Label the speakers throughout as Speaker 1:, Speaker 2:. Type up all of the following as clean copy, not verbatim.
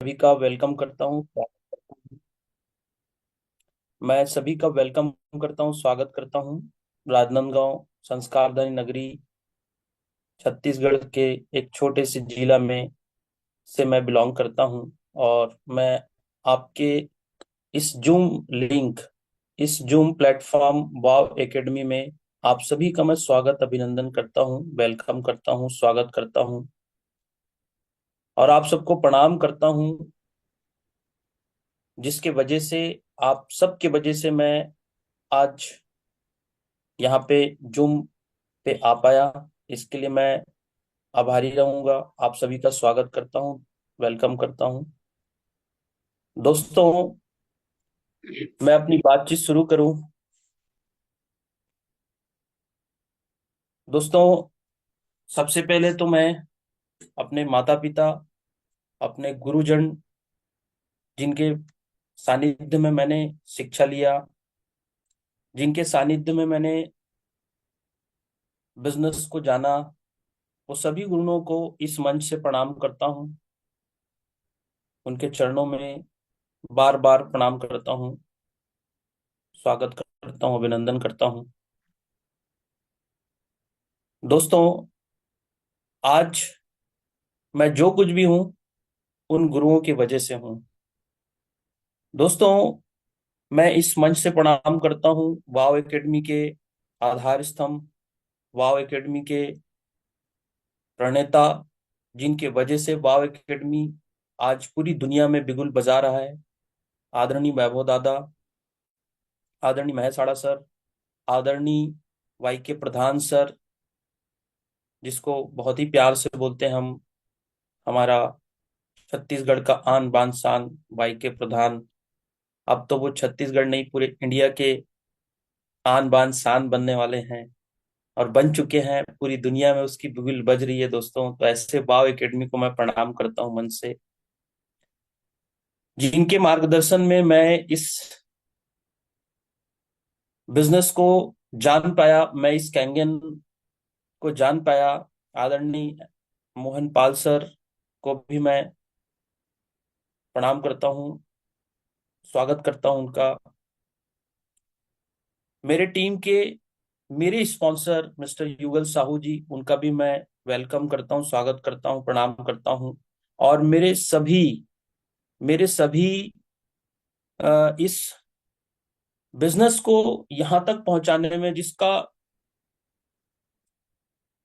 Speaker 1: सभी का वेलकम करता हूँ। मैं सभी का वेलकम करता हूँ, स्वागत करता हूँ। राजनांदगांव संस्कारधनी नगरी छत्तीसगढ़ के एक छोटे से जिला में से मैं बिलोंग करता हूँ। और मैं आपके इस इस जूम प्लेटफॉर्म वाव एकेडमी में आप सभी का मैं स्वागत अभिनंदन करता हूँ, वेलकम करता हूँ, स्वागत करता हूँ। और आप सबको प्रणाम करता हूँ, जिसके वजह से आप सबके वजह से मैं आज यहाँ पे जूम पे आ पाया। इसके लिए मैं आभारी रहूंगा। आप सभी का स्वागत करता हूँ, वेलकम करता हूँ। दोस्तों, मैं अपनी बातचीत शुरू करूं। दोस्तों, सबसे पहले तो मैं अपने माता पिता, अपने गुरुजन, जिनके सानिध्य में मैंने शिक्षा लिया, जिनके सानिध्य में मैंने बिजनेस को जाना, वो सभी गुरुओं को इस मंच से प्रणाम करता हूँ। उनके चरणों में बार बार प्रणाम करता हूँ, स्वागत करता हूँ, अभिनंदन करता हूँ। दोस्तों, आज मैं जो कुछ भी हूँ उन गुरुओं की वजह से हूँ। दोस्तों, मैं इस मंच से प्रणाम करता हूँ वाव एकेडमी के आधार स्तंभ, वाव एकेडमी के प्रणेता, जिनके वजह से वाव एकेडमी आज पूरी दुनिया में बिगुल बजा रहा है। आदरणीय वैभव दादा, आदरणीय महेश आड़ा सर, आदरणीय वाई के प्रधान सर, जिसको बहुत ही प्यार से बोलते हैं हम, हमारा छत्तीसगढ़ का आन बान शान वाई के प्रधान। अब तो वो छत्तीसगढ़ नहीं, पूरे इंडिया के आन बान शान बनने वाले हैं और बन चुके हैं। पूरी दुनिया में उसकी बिगुल बज रही है। दोस्तों, तो ऐसे वाव एकेडमी को मैं प्रणाम करता हूं मन से, जिनके मार्गदर्शन में मैं इस बिजनेस को जान पाया, मैं इस कैंगन को जान पाया। आदरणीय मोहन पाल सर को भी मैं प्रणाम करता हूं, स्वागत करता हूं उनका। मेरे टीम के मेरे स्पॉन्सर मिस्टर युगल साहू जी, उनका भी मैं वेलकम करता हूं, स्वागत करता हूं, प्रणाम करता हूं। और मेरे सभी इस बिजनेस को यहां तक पहुंचाने में जिसका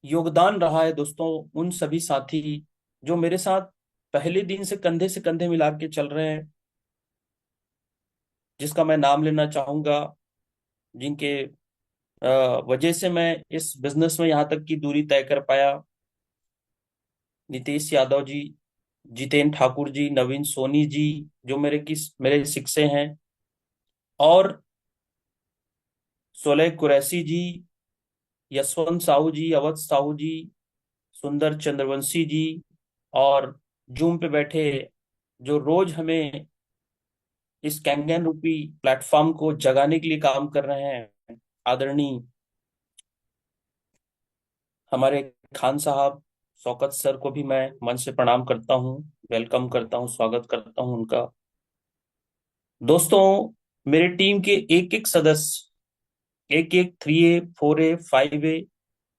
Speaker 1: योगदान रहा है, दोस्तों, उन सभी साथी जो मेरे साथ पहले दिन से कंधे मिला के चल रहे हैं, जिसका मैं नाम लेना चाहूंगा, जिनके वजह से मैं इस बिजनेस में यहां तक की दूरी तय कर पाया। नितेश यादव जी, जितेंद्र ठाकुर जी, नवीन सोनी जी, जो मेरे शिक्षक हैं, और सोलह कुरैशी जी, यशवंत साहू जी, अवध साहू जी, सुंदर चंद्रवंशी जी, और जूम पे बैठे जो रोज हमें इस कैंगन रूपी प्लेटफॉर्म को जगाने के लिए काम कर रहे हैं, आदरणीय हमारे खान साहब, शौकत सर को भी मैं मन से प्रणाम करता हूँ, वेलकम करता हूँ, स्वागत करता हूँ उनका। दोस्तों, मेरे टीम के एक एक सदस्य, एक एक 3A 4A 5A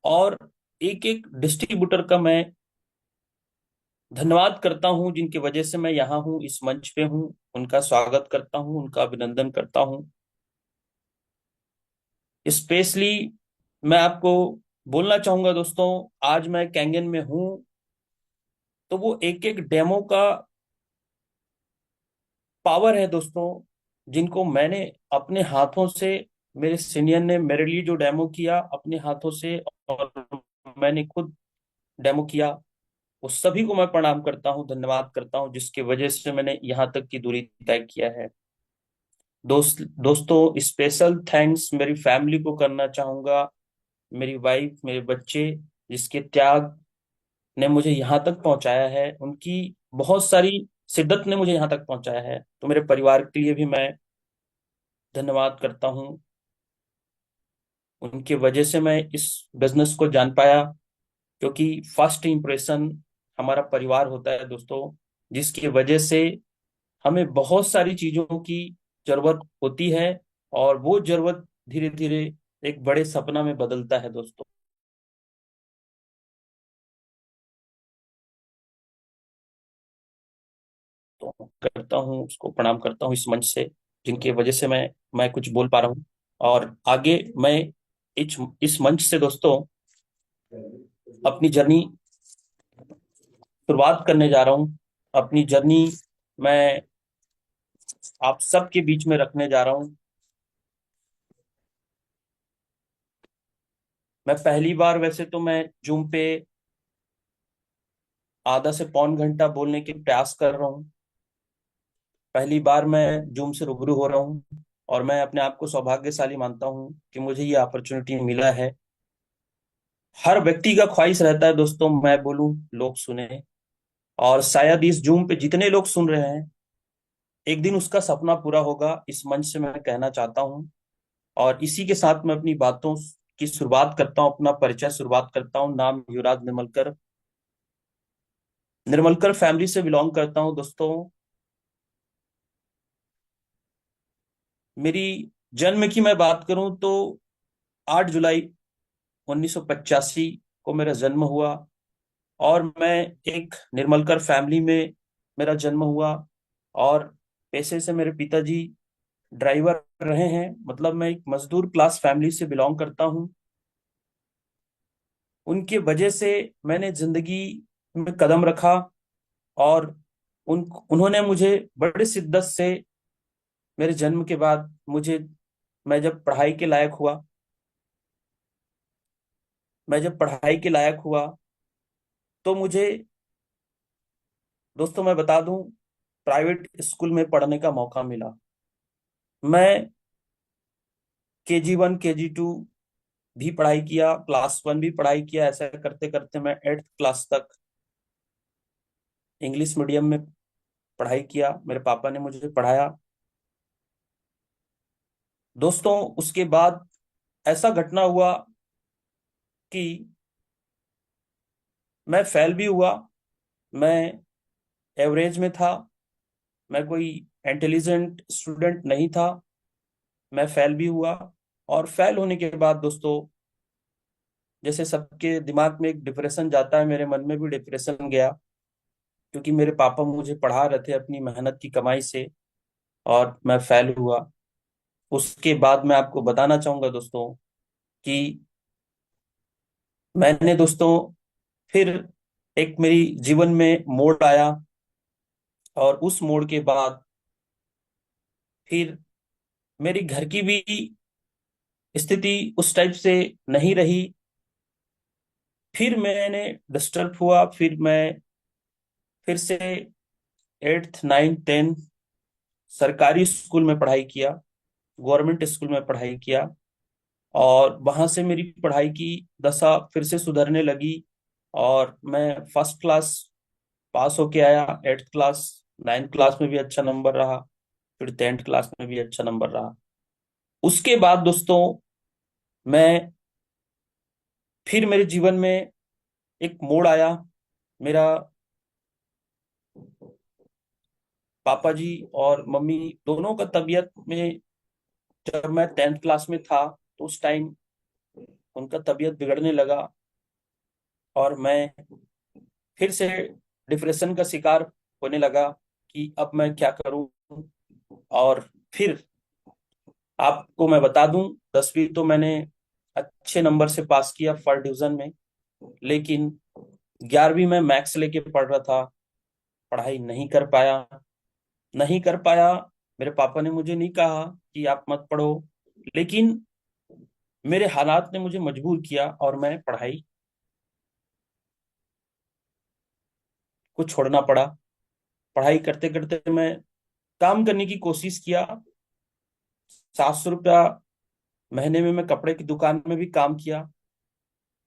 Speaker 1: और एक एक डिस्ट्रीब्यूटर का मैं धन्यवाद करता हूं, जिनकी वजह से मैं यहाँ हूँ, इस मंच पे हूँ। उनका स्वागत करता हूँ, उनका अभिनंदन करता हूँ। स्पेशली मैं आपको बोलना चाहूंगा दोस्तों, आज मैं कैंगन में हूँ तो वो एक एक डेमो का पावर है दोस्तों, जिनको मैंने अपने हाथों से, मेरे सीनियर ने मेरे लिए जो डेमो किया अपने हाथों से, और मैंने खुद डेमो किया, उस सभी को मैं प्रणाम करता हूँ, धन्यवाद करता हूँ, जिसकी वजह से मैंने यहाँ तक की दूरी तय किया है। दोस्तों, स्पेशल थैंक्स मेरी फैमिली को करना चाहूंगा, मेरी वाइफ, मेरे बच्चे, जिसके त्याग ने मुझे यहाँ तक पहुंचाया है, उनकी बहुत सारी शिद्दत ने मुझे यहाँ तक पहुंचाया है। तो मेरे परिवार के लिए भी मैं धन्यवाद करता हूँ। उनकी वजह से मैं इस बिजनेस को जान पाया, क्योंकि फर्स्ट इम्प्रेशन हमारा परिवार होता है दोस्तों। जिसकी वजह से हमें बहुत सारी चीजों की जरूरत होती है, और वो जरूरत धीरे धीरे एक बड़े सपना में बदलता है दोस्तों। तो करता हूँ, उसको प्रणाम करता हूँ इस मंच से, जिनकी वजह से मैं कुछ बोल पा रहा हूँ। और आगे मैं इस मंच से दोस्तों अपनी जर्नी शुरुआत करने जा रहा हूँ। अपनी जर्नी मैं आप सबके बीच में रखने जा रहा हूँ। मैं पहली बार, वैसे तो मैं जूम पे आधा से पौन घंटा बोलने के प्रयास कर रहा हूँ। पहली बार मैं जूम से रूबरू हो रहा हूँ, और मैं अपने आप को सौभाग्यशाली मानता हूँ कि मुझे ये अपॉर्चुनिटी मिला है। हर व्यक्ति का ख्वाहिश रहता है दोस्तों, मैं बोलूं, लोग सुने। और शायद इस जूम पे जितने लोग सुन रहे हैं, एक दिन उसका सपना पूरा होगा, इस मंच से मैं कहना चाहता हूँ। और इसी के साथ मैं अपनी बातों की शुरुआत करता हूँ, अपना परिचय शुरुआत करता हूँ। नाम युवराज निर्मलकर, निर्मलकर फैमिली से बिलोंग करता हूँ दोस्तों। मेरी जन्म की मैं बात करूं तो 8 जुलाई 1985 को मेरा जन्म हुआ। और मैं एक निर्मलकर फैमिली में मेरा जन्म हुआ। और पेशे से मेरे पिताजी ड्राइवर रहे हैं, मतलब मैं एक मजदूर क्लास फैमिली से बिलोंग करता हूं। उनके वजह से मैंने जिंदगी में कदम रखा। और उन्होंने मुझे बड़े शिद्दत से, मेरे जन्म के बाद मुझे, मैं जब पढ़ाई के लायक हुआ मैं जब पढ़ाई के लायक हुआ तो मुझे, दोस्तों मैं बता दूं, प्राइवेट स्कूल में पढ़ने का मौका मिला। मैं KG 1 KG 2 भी पढ़ाई किया, क्लास 1 भी पढ़ाई किया। ऐसा करते करते मैं 8th क्लास तक इंग्लिश मीडियम में पढ़ाई किया, मेरे पापा ने मुझे पढ़ाया। दोस्तों उसके बाद ऐसा घटना हुआ कि मैं फेल भी हुआ। मैं एवरेज में था, मैं कोई इंटेलिजेंट स्टूडेंट नहीं था। मैं फेल भी हुआ। और फेल होने के बाद दोस्तों, जैसे सबके दिमाग में एक डिप्रेशन जाता है, मेरे मन में भी डिप्रेशन गया, क्योंकि मेरे पापा मुझे पढ़ा रहे थे अपनी मेहनत की कमाई से, और मैं फेल हुआ। उसके बाद मैं आपको बताना चाहूंगा दोस्तों कि मैंने दोस्तों फिर एक मेरी जीवन में मोड़ आया। और उस मोड़ के बाद फिर मेरी घर की भी स्थिति उस टाइप से नहीं रही। फिर मैंने डिस्टर्ब हुआ। फिर मैं फिर से 8th 9th 10th सरकारी स्कूल में पढ़ाई किया, गवर्नमेंट स्कूल में पढ़ाई किया। और वहां से मेरी पढ़ाई की दशा फिर से सुधरने लगी, और मैं फर्स्ट क्लास पास होके आया। 8th क्लास, 9th क्लास में भी अच्छा नंबर रहा, फिर 10th क्लास में भी अच्छा नंबर रहा। उसके बाद दोस्तों, मैं फिर मेरे जीवन में एक मोड़ आया। मेरा पापा जी और मम्मी दोनों का तबीयत में, जब मैं 10th क्लास में था तो उस टाइम उनका तबीयत बिगड़ने लगा। और मैं फिर से डिप्रेशन का शिकार होने लगा कि अब मैं क्या करूं। और फिर आपको मैं बता दूं, 10वीं तो मैंने अच्छे नंबर से पास किया, फर्स्ट डिवीजन में। लेकिन 11वीं में मैथ्स लेके पढ़ रहा था, पढ़ाई नहीं कर पाया। मेरे पापा ने मुझे नहीं कहा कि आप मत पढ़ो, लेकिन मेरे हालात ने मुझे मजबूर किया, और मैं पढ़ाई को छोड़ना पड़ा। पढ़ाई करते करते मैं काम करने की कोशिश किया। 700 रुपया महीने में मैं कपड़े की दुकान में भी काम किया।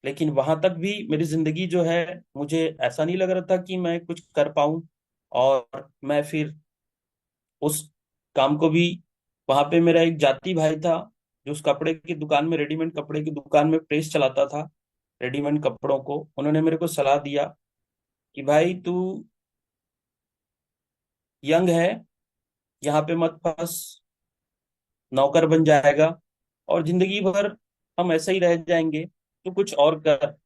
Speaker 1: लेकिन वहां तक भी मेरी जिंदगी जो है, मुझे ऐसा नहीं लग रहा था कि मैं कुछ कर पाऊं। और मैं फिर उस काम को भी, वहां पे मेरा एक जाति भाई था जो उस कपड़े की दुकान में, रेडीमेड कपड़े की दुकान में प्रेस चलाता था रेडीमेड कपड़ों को। उन्होंने मेरे को सलाह दिया कि भाई तू यंग है, यहाँ पे मत फंस, नौकर बन जाएगा और जिंदगी भर हम ऐसे ही रह जाएंगे, तो कुछ और कर।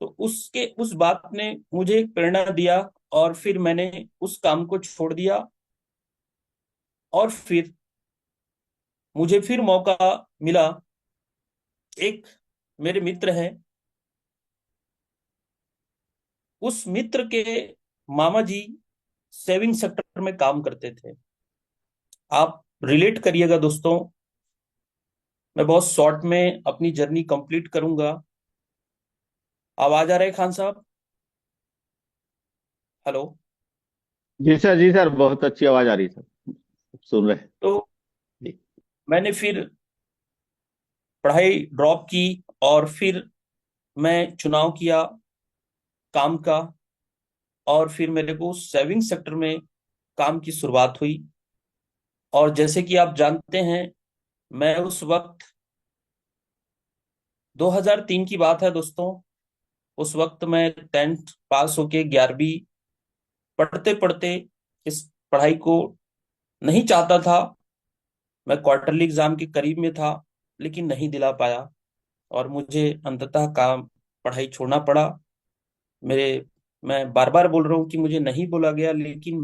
Speaker 1: तो उसके उस बात ने मुझे एक प्रेरणा दिया, और फिर मैंने उस काम को छोड़ दिया। और फिर मुझे फिर मौका मिला। एक मेरे मित्र हैं, उस मित्र के मामा जी सेविंग सेक्टर में काम करते थे। आप रिलेट करिएगा दोस्तों, मैं बहुत शॉर्ट में अपनी जर्नी कंप्लीट करूंगा। आवाज आ रहा है खान साहब? हेलो?
Speaker 2: जी सर, जी सर, बहुत अच्छी आवाज आ रही है सर। सुन रहे हैं।
Speaker 1: तो
Speaker 2: जी।
Speaker 1: मैंने फिर पढ़ाई ड्रॉप की, और फिर मैं चुनाव किया काम का, और फिर मेरे को सेविंग सेक्टर में काम की शुरुआत हुई। और जैसे कि आप जानते हैं, मैं उस वक्त 2003 की बात है दोस्तों। उस वक्त मैं 10th पास होके 11वीं पढ़ते पढ़ते इस पढ़ाई को नहीं चाहता था। मैं क्वार्टरली एग्जाम के करीब में था, लेकिन नहीं दिला पाया, और मुझे अंततः काम पढ़ाई छोड़ना पड़ा। मेरे मैं बार बार बोल रहा हूँ कि मुझे नहीं बोला गया, लेकिन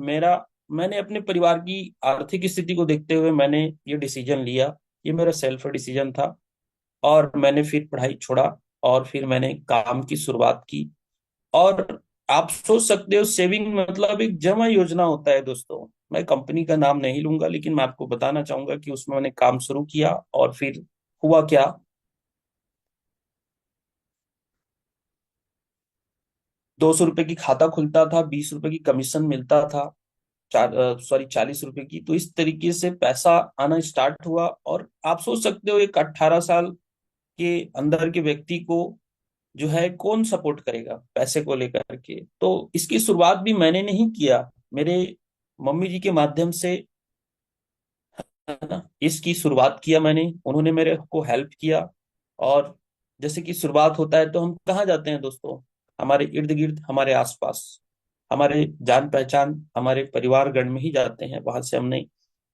Speaker 1: मैंने अपने परिवार की आर्थिक स्थिति को देखते हुए मैंने ये डिसीजन लिया। ये मेरा सेल्फ डिसीजन था, और मैंने फिर पढ़ाई छोड़ा, और फिर मैंने काम की शुरुआत की। और आप सोच सकते हो, सेविंग मतलब एक जमा योजना होता है दोस्तों। मैं कंपनी का नाम नहीं लूंगा, लेकिन मैं आपको बताना चाहूंगा कि उसमें मैंने काम शुरू किया, और फिर हुआ क्या। 200 रुपए की खाता खुलता था, 20 रुपए की कमीशन मिलता था, 40 रुपए की। तो इस तरीके से पैसा आना स्टार्ट हुआ। और आप सोच सकते हो, एक 18 साल के अंदर के व्यक्ति को जो है कौन सपोर्ट करेगा पैसे को लेकर के। तो इसकी शुरुआत भी मैंने नहीं किया, मेरे मम्मी जी के माध्यम से, है ना, इसकी शुरुआत किया मैंने। उन्होंने मेरे को हेल्प किया। और जैसे कि शुरुआत होता है तो हम कहाँ जाते हैं दोस्तों? हमारे इर्द गिर्द, हमारे आसपास, हमारे जान पहचान, हमारे परिवारगण में ही जाते हैं। वहां से हमने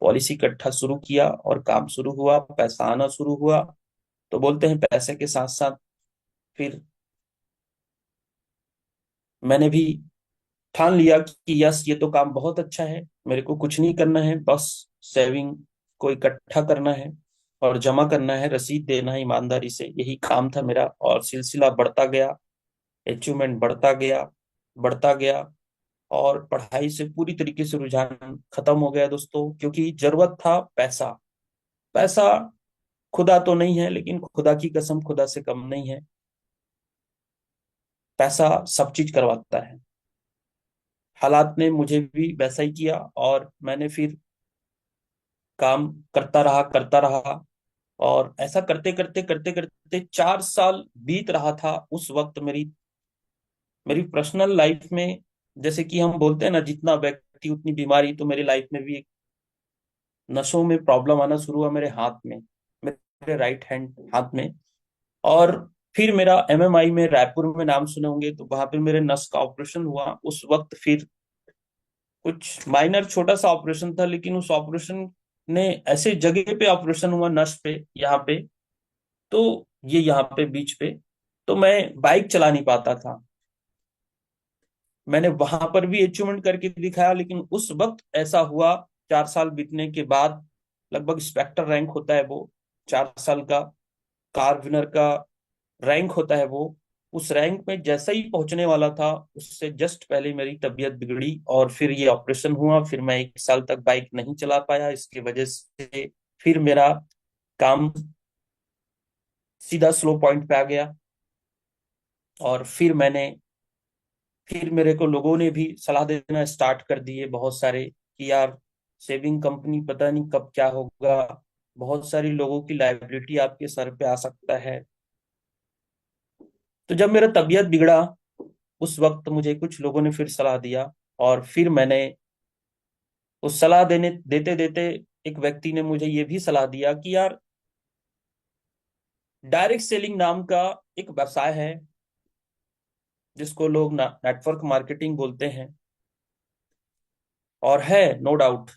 Speaker 1: पॉलिसी इकट्ठा शुरू किया, और काम शुरू हुआ, पैसा आना शुरू हुआ। तो बोलते हैं पैसे के साथ साथ फिर मैंने भी ठान लिया कि यस, ये तो काम बहुत अच्छा है, मेरे को कुछ नहीं करना है, बस सेविंग को इकट्ठा करना है और जमा करना है, रसीद देना है ईमानदारी से। यही काम था मेरा, और सिलसिला बढ़ता गया, अचीवमेंट बढ़ता गया, बढ़ता गया। और पढ़ाई से पूरी तरीके से रुझान खत्म हो गया दोस्तों, क्योंकि जरूरत था पैसा। पैसा खुदा तो नहीं है, लेकिन खुदा की कसम खुदा से कम नहीं है। पैसा सब चीज करवाता है। हालात ने मुझे भी वैसा ही किया, और मैंने फिर काम करता रहा। और ऐसा करते करते करते करते 4 साल बीत रहा था। उस वक्त मेरी मेरी पर्सनल लाइफ में, जैसे कि हम बोलते हैं ना, जितना व्यक्ति उतनी बीमारी, तो मेरी लाइफ में भी एक नसों में प्रॉब्लम आना शुरू हुआ मेरे हाथ में, मेरे राइट हैंड हाथ में। और फिर मेरा एमएमआई में, रायपुर में नाम सुने होंगे, तो वहां पे मेरे नस का ऑपरेशन हुआ उस वक्त। फिर कुछ माइनर छोटा सा ऑपरेशन था, लेकिन उस ऑपरेशन ने ऐसे जगह पे ऑपरेशन हुआ, नस पे, यहाँ पे, तो ये यहाँ पे बीच पे, तो मैं बाइक चला नहीं पाता था। मैंने वहां पर भी अचीवमेंट करके दिखाया, लेकिन उस वक्त ऐसा हुआ, 4 साल बीतने के बाद, लगभग इंस्पेक्टर रैंक होता है वो, 4 साल का कार विनर का रैंक होता है वो। उस रैंक में जैसा ही पहुंचने वाला था, उससे जस्ट पहले मेरी तबीयत बिगड़ी, और फिर ये ऑपरेशन हुआ। फिर मैं 1 साल तक बाइक नहीं चला पाया, इसकी वजह से फिर मेरा काम सीधा स्लो पॉइंट पे आ गया। और फिर मेरे को लोगों ने भी सलाह देना स्टार्ट कर दिए, बहुत सारे, कि यार सेविंग कंपनी पता नहीं कब क्या होगा, बहुत सारी लोगों की लायबिलिटी आपके सर पे आ सकता है। तो जब मेरा तबीयत बिगड़ा, उस वक्त मुझे कुछ लोगों ने फिर सलाह दिया, और फिर मैंने उस सलाह देने देते देते एक व्यक्ति ने मुझे ये भी सलाह दिया कि यार, डायरेक्ट सेलिंग नाम का एक व्यवसाय है, जिसको लोग नेटवर्क मार्केटिंग बोलते हैं। और है, नो डाउट।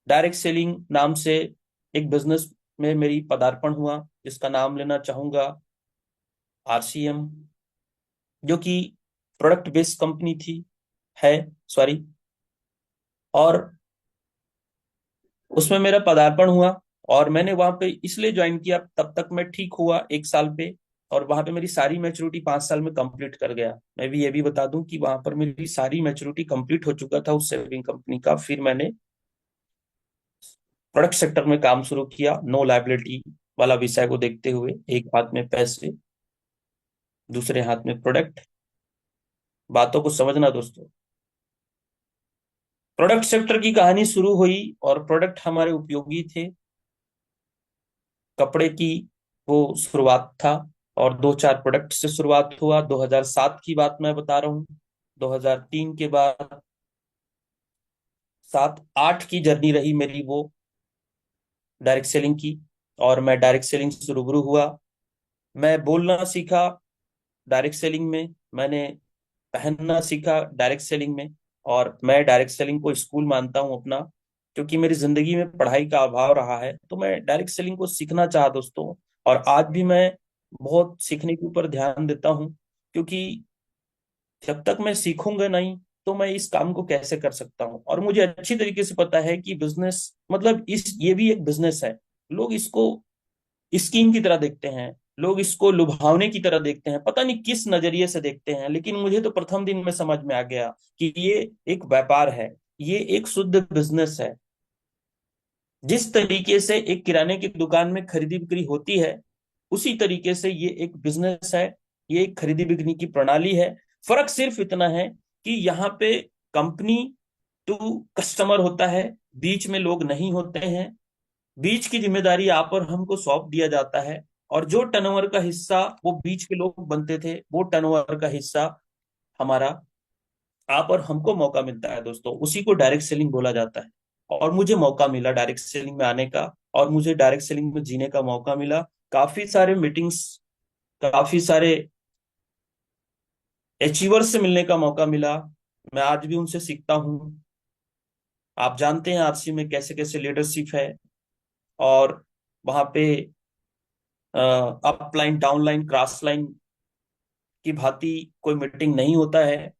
Speaker 1: डायरेक्ट सेलिंग नाम से एक बिजनेस में मेरी पदार्पण हुआ, जिसका नाम लेना चाहूंगा आरसीएम, जो कि प्रोडक्ट बेस्ड कंपनी थी, है, सॉरी। और उसमें मेरा पदार्पण हुआ, और मैंने वहां पे इसलिए ज्वाइन किया, तब तक मैं ठीक हुआ 1 साल पे, और वहां पे मेरी सारी मैच्योरिटी 5 साल में कंप्लीट कर गया। मैं भी ये भी बता दूं कि वहां पर मेरी सारी मैच्योरिटी कंप्लीट हो चुका था उस सेविंग कंपनी का। फिर मैंने प्रोडक्ट सेक्टर में काम शुरू किया, नो लायबिलिटी वाला विषय को देखते हुए, एक हाथ में पैसे, दूसरे हाथ में प्रोडक्ट। बातों को समझना दोस्तों। प्रोडक्ट सेक्टर की कहानी शुरू हुई, और प्रोडक्ट हमारे उपयोगी थे, कपड़े की वो शुरुआत था। और दो चार प्रोडक्ट से शुरुआत हुआ। 2007 की बात मैं बता रहा हूँ। 2003 के बाद 7-8 की जर्नी रही मेरी वो डायरेक्ट सेलिंग की। और मैं डायरेक्ट सेलिंग से रूबरू हुआ। मैं बोलना सीखा डायरेक्ट सेलिंग में, मैंने पहनना सीखा डायरेक्ट सेलिंग में। और मैं डायरेक्ट सेलिंग को स्कूल मानता हूं अपना, क्योंकि मेरी जिंदगी में पढ़ाई का अभाव रहा है, तो मैं डायरेक्ट सेलिंग को सीखना चाहा दोस्तों। और आज भी मैं बहुत सीखने के ऊपर ध्यान देता हूं, क्योंकि जब तक मैं सीखूंगा नहीं तो मैं इस काम को कैसे कर सकता हूँ। और मुझे अच्छी तरीके से पता है कि बिजनेस मतलब इस ये भी एक बिजनेस है। लोग इसको स्कीम की तरह देखते हैं, लोग इसको लुभावने की तरह देखते हैं, पता नहीं किस नजरिए से देखते हैं, लेकिन मुझे तो प्रथम दिन में समझ में आ गया कि ये एक व्यापार है, ये एक शुद्ध बिजनेस है। जिस तरीके से एक किराने की दुकान में खरीदी बिक्री होती है, उसी तरीके से ये एक बिजनेस है, ये एक खरीदी बिक्री की प्रणाली है। फर्क सिर्फ इतना है कि यहाँ पे कंपनी टू कस्टमर होता है, बीच में लोग नहीं होते हैं। बीच की जिम्मेदारी आप और हमको सौंप दिया जाता है, और जो टर्नओवर का हिस्सा वो बीच के लोग बनते थे, वो टर्नओवर का हिस्सा हमारा आप और हमको मौका मिलता है दोस्तों, उसी को डायरेक्ट सेलिंग बोला जाता है। और मुझे मौका मिला डायरेक्ट सेलिंग में आने का, और मुझे डायरेक्ट सेलिंग में जीने का मौका मिला। काफी सारे मीटिंग्स, काफी सारे अचीवर से मिलने का मौका मिला। मैं आज भी उनसे सीखता हूँ। आप जानते हैं आरसी में कैसे कैसे लीडरशिप है, और वहां पे अपलाइन, डाउनलाइन, क्रॉस लाइन की भांति कोई मीटिंग नहीं होता है।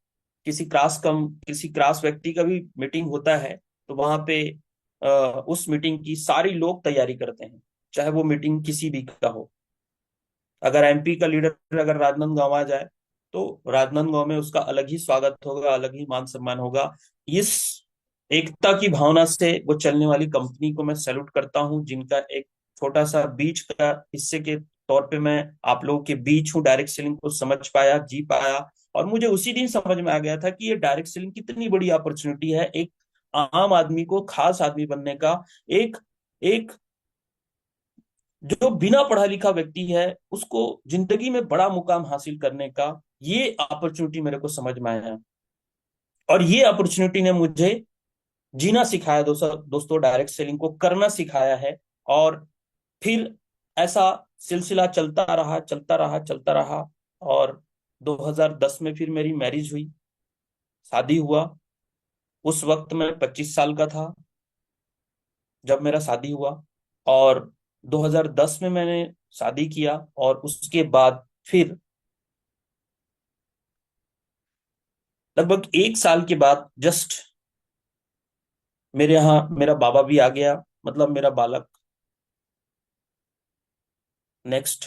Speaker 1: किसी क्रॉस व्यक्ति का भी मीटिंग होता है, तो वहां पे उस मीटिंग की सारी लोग तैयारी करते हैं, चाहे वो मीटिंग किसी भी का हो। अगर एमपी का लीडर अगर राजनांदगांव आ जाए, तो राजनांदगांव में उसका अलग ही स्वागत होगा, अलग ही मान सम्मान होगा। इस एकता की भावना से वो चलने वाली कंपनी को मैं सैल्यूट करता हूँ, जिनका एक छोटा सा बीच का हिस्से के तौर पे मैं आप लोगों के बीच हूँ, डायरेक्ट सेलिंग को समझ पाया, जी पाया। और मुझे उसी दिन समझ में आ गया था कि ये डायरेक्ट सेलिंग कितनी बड़ी अपॉर्चुनिटी है, एक आम आदमी को खास आदमी बनने का, एक एक जो बिना पढ़ा लिखा व्यक्ति है उसको जिंदगी में बड़ा मुकाम हासिल करने का, ये अपॉर्चुनिटी मेरे को समझ में आया। और ये अपॉर्चुनिटी ने मुझे जीना सिखाया दोस्तों डायरेक्ट सेलिंग को करना सिखाया है। और फिर ऐसा सिलसिला चलता रहा, चलता रहा, चलता रहा। और 2010 में फिर मेरी मैरिज हुई, शादी हुआ। उस वक्त मैं 25 साल का था जब मेरा शादी हुआ। और 2010 में मैंने शादी किया, और उसके बाद फिर लगभग 1 साल के बाद जस्ट मेरे यहाँ मेरा बाबा भी आ गया, मतलब मेरा बालक। नेक्स्ट।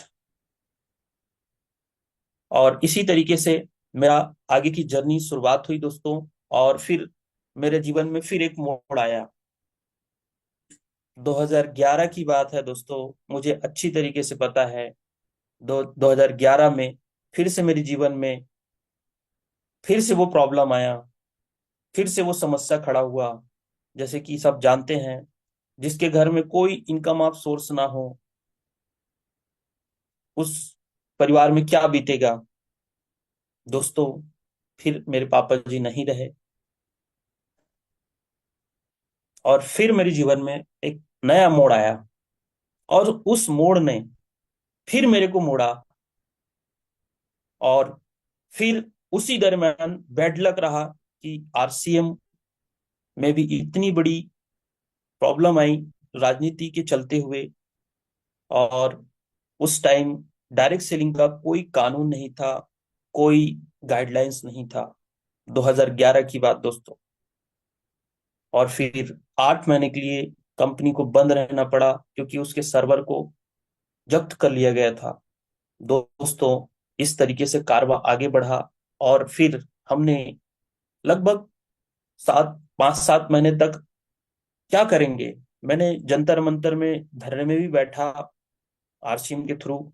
Speaker 1: और इसी तरीके से मेरा आगे की जर्नी शुरुआत हुई दोस्तों। और फिर मेरे जीवन में फिर एक मोड़ आया। 2011 की बात है दोस्तों, मुझे अच्छी तरीके से पता है। 2011 में फिर से मेरे जीवन में फिर से वो प्रॉब्लम आया, फिर से वो समस्या खड़ा हुआ। जैसे कि सब जानते हैं, जिसके घर में कोई इनकम ऑफ सोर्स ना हो, उस परिवार में क्या बीतेगा दोस्तों। फिर मेरे पापा जी नहीं रहे, और फिर मेरे जीवन में एक नया मोड़ आया। और उस मोड़ ने फिर मेरे को मोड़ा। और फिर उसी दरमियान बैड लक रहा कि आरसीएम में भी इतनी बड़ी प्रॉब्लम आई राजनीति के चलते हुए। और उस टाइम डायरेक्ट सेलिंग का कोई कानून नहीं था, कोई गाइडलाइंस नहीं था। 2011 की बात दोस्तों। और फिर 8 महीने के लिए कंपनी को बंद रहना पड़ा क्योंकि उसके सर्वर को जब्त कर लिया गया था। दोस्तों, इस तरीके से कारवां आगे बढ़ा। और फिर हमने लगभग 5-7 महीने तक क्या करेंगे, मैंने जंतर मंतर में धरने में भी बैठा आरसीएम के थ्रू।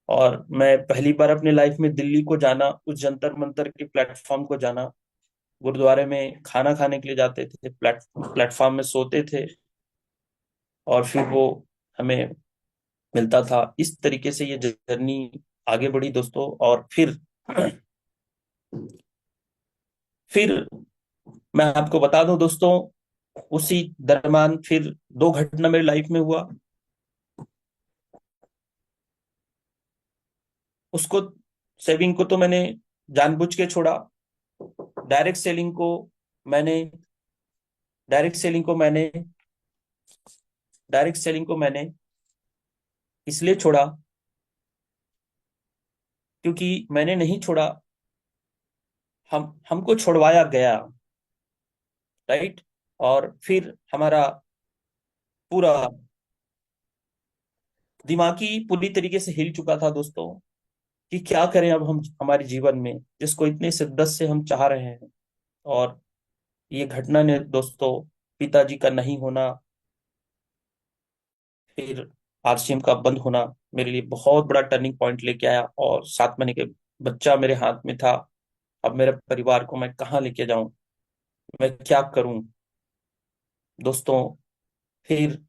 Speaker 1: और मैं पहली बार अपने लाइफ में दिल्ली को जाना, उस जंतर मंतर के प्लेटफॉर्म को जाना। गुरुद्वारे में खाना खाने के लिए जाते थे, प्लेटफॉर्म में सोते थे, और फिर वो हमें मिलता था। इस तरीके से ये जर्नी आगे बढ़ी दोस्तों। और फिर मैं आपको बता दूं दोस्तों, उसी दरमियान फिर दो घटना मेरी लाइफ में हुआ। उसको सेविंग को तो मैंने जानबूझ के छोड़ा। डायरेक्ट सेलिंग को मैंने डायरेक्ट सेलिंग को मैंने डायरेक्ट सेलिंग को मैंने इसलिए छोड़ा क्योंकि मैंने नहीं छोड़ा, हमको छुड़वाया गया। राइट। और फिर हमारा पूरा दिमागी पूरी तरीके से हिल चुका था दोस्तों कि क्या करें अब हम हमारे जीवन में, जिसको इतने शिद्दत से हम चाह रहे हैं। और ये घटना ने दोस्तों, पिताजी का नहीं होना, फिर आरसीएम का बंद होना, मेरे लिए बहुत बड़ा टर्निंग पॉइंट लेके आया। और 7 महीने के बच्चा मेरे हाथ में था। अब मेरे परिवार को मैं कहाँ लेके जाऊं, मैं क्या करूं दोस्तों। फिर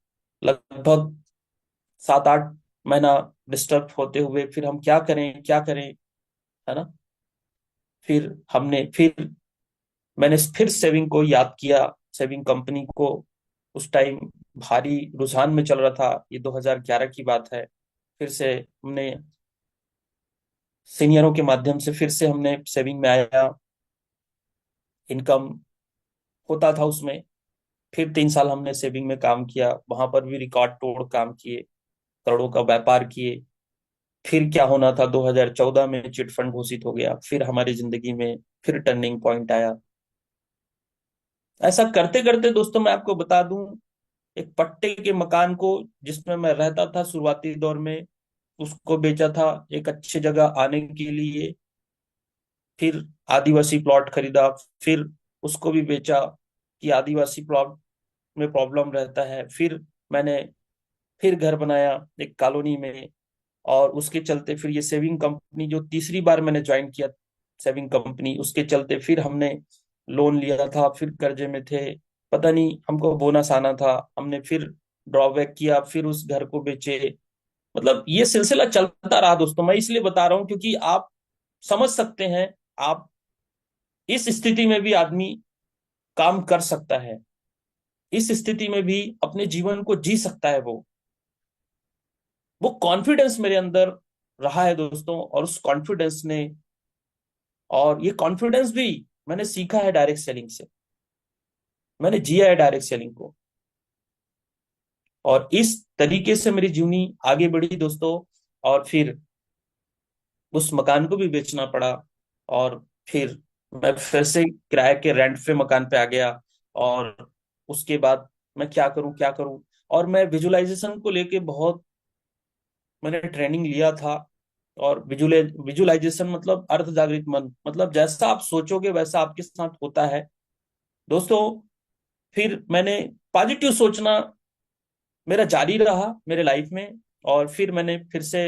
Speaker 1: लगभग 7-8 महीना डिस्टर्ब होते हुए फिर हम क्या करें, है ना। फिर मैंने फिर सेविंग को याद किया, सेविंग कंपनी को। उस टाइम भारी रुझान में चल रहा था, ये 2011 की बात है। फिर से हमने सीनियरों के माध्यम से फिर से हमने सेविंग में आया, इनकम होता था उसमें। फिर 3 साल हमने सेविंग में काम किया, वहां पर भी रिकॉर्ड तोड़ काम किए, करोड़ों का व्यापार किए। फिर क्या होना था, 2014 में चिट फंड घोषित हो गया, फिर हमारी जिंदगी में फिर टर्निंग पॉइंट आया। ऐसा करते करते दोस्तों मैं आपको बता दूं, एक पट्टे के मकान को जिसमें मैं रहता था शुरुआती दौर में, उसको बेचा था एक अच्छी जगह आने के लिए। फिर आदिवासी प्लॉट खरीदा, फिर उसको भी बेचा कि आदिवासी प्लॉट में प्रॉब्लम रहता है। फिर मैंने फिर घर बनाया एक कॉलोनी में। और उसके चलते फिर ये सेविंग कंपनी जो तीसरी बार मैंने ज्वाइन किया, सेविंग कंपनी, उसके चलते फिर हमने लोन लिया था, फिर कर्जे में थे। पता नहीं हमको बोनस आना था, हमने फिर ड्रॉबैक किया, फिर उस घर को बेचे। मतलब ये सिलसिला चलता रहा दोस्तों। मैं इसलिए बता रहा हूं क्योंकि आप समझ सकते हैं, आप इस स्थिति में भी आदमी काम कर सकता है, इस स्थिति में भी अपने जीवन को जी सकता है। वो कॉन्फिडेंस मेरे अंदर रहा है दोस्तों। और उस कॉन्फिडेंस ने, और ये कॉन्फिडेंस भी मैंने सीखा है डायरेक्ट सेलिंग से, मैंने जिया है डायरेक्ट सेलिंग को। और इस तरीके से मेरी जीवनी आगे बढ़ी दोस्तों। और फिर उस मकान को भी बेचना पड़ा। और फिर मैं फिर से किराए के रेंट पे मकान पे आ गया। और उसके बाद मैं क्या करूं। और मैं विजुअलाइजेशन को लेके बहुत मैंने ट्रेनिंग लिया था। और विजुअलाइजेशन मतलब अर्थ जागृत मन, मतलब जैसा आप सोचोगे वैसा आपके साथ होता है दोस्तों। फिर मैंने पॉजिटिव सोचना मेरा जारी रहा मेरे लाइफ में। और फिर मैंने फिर से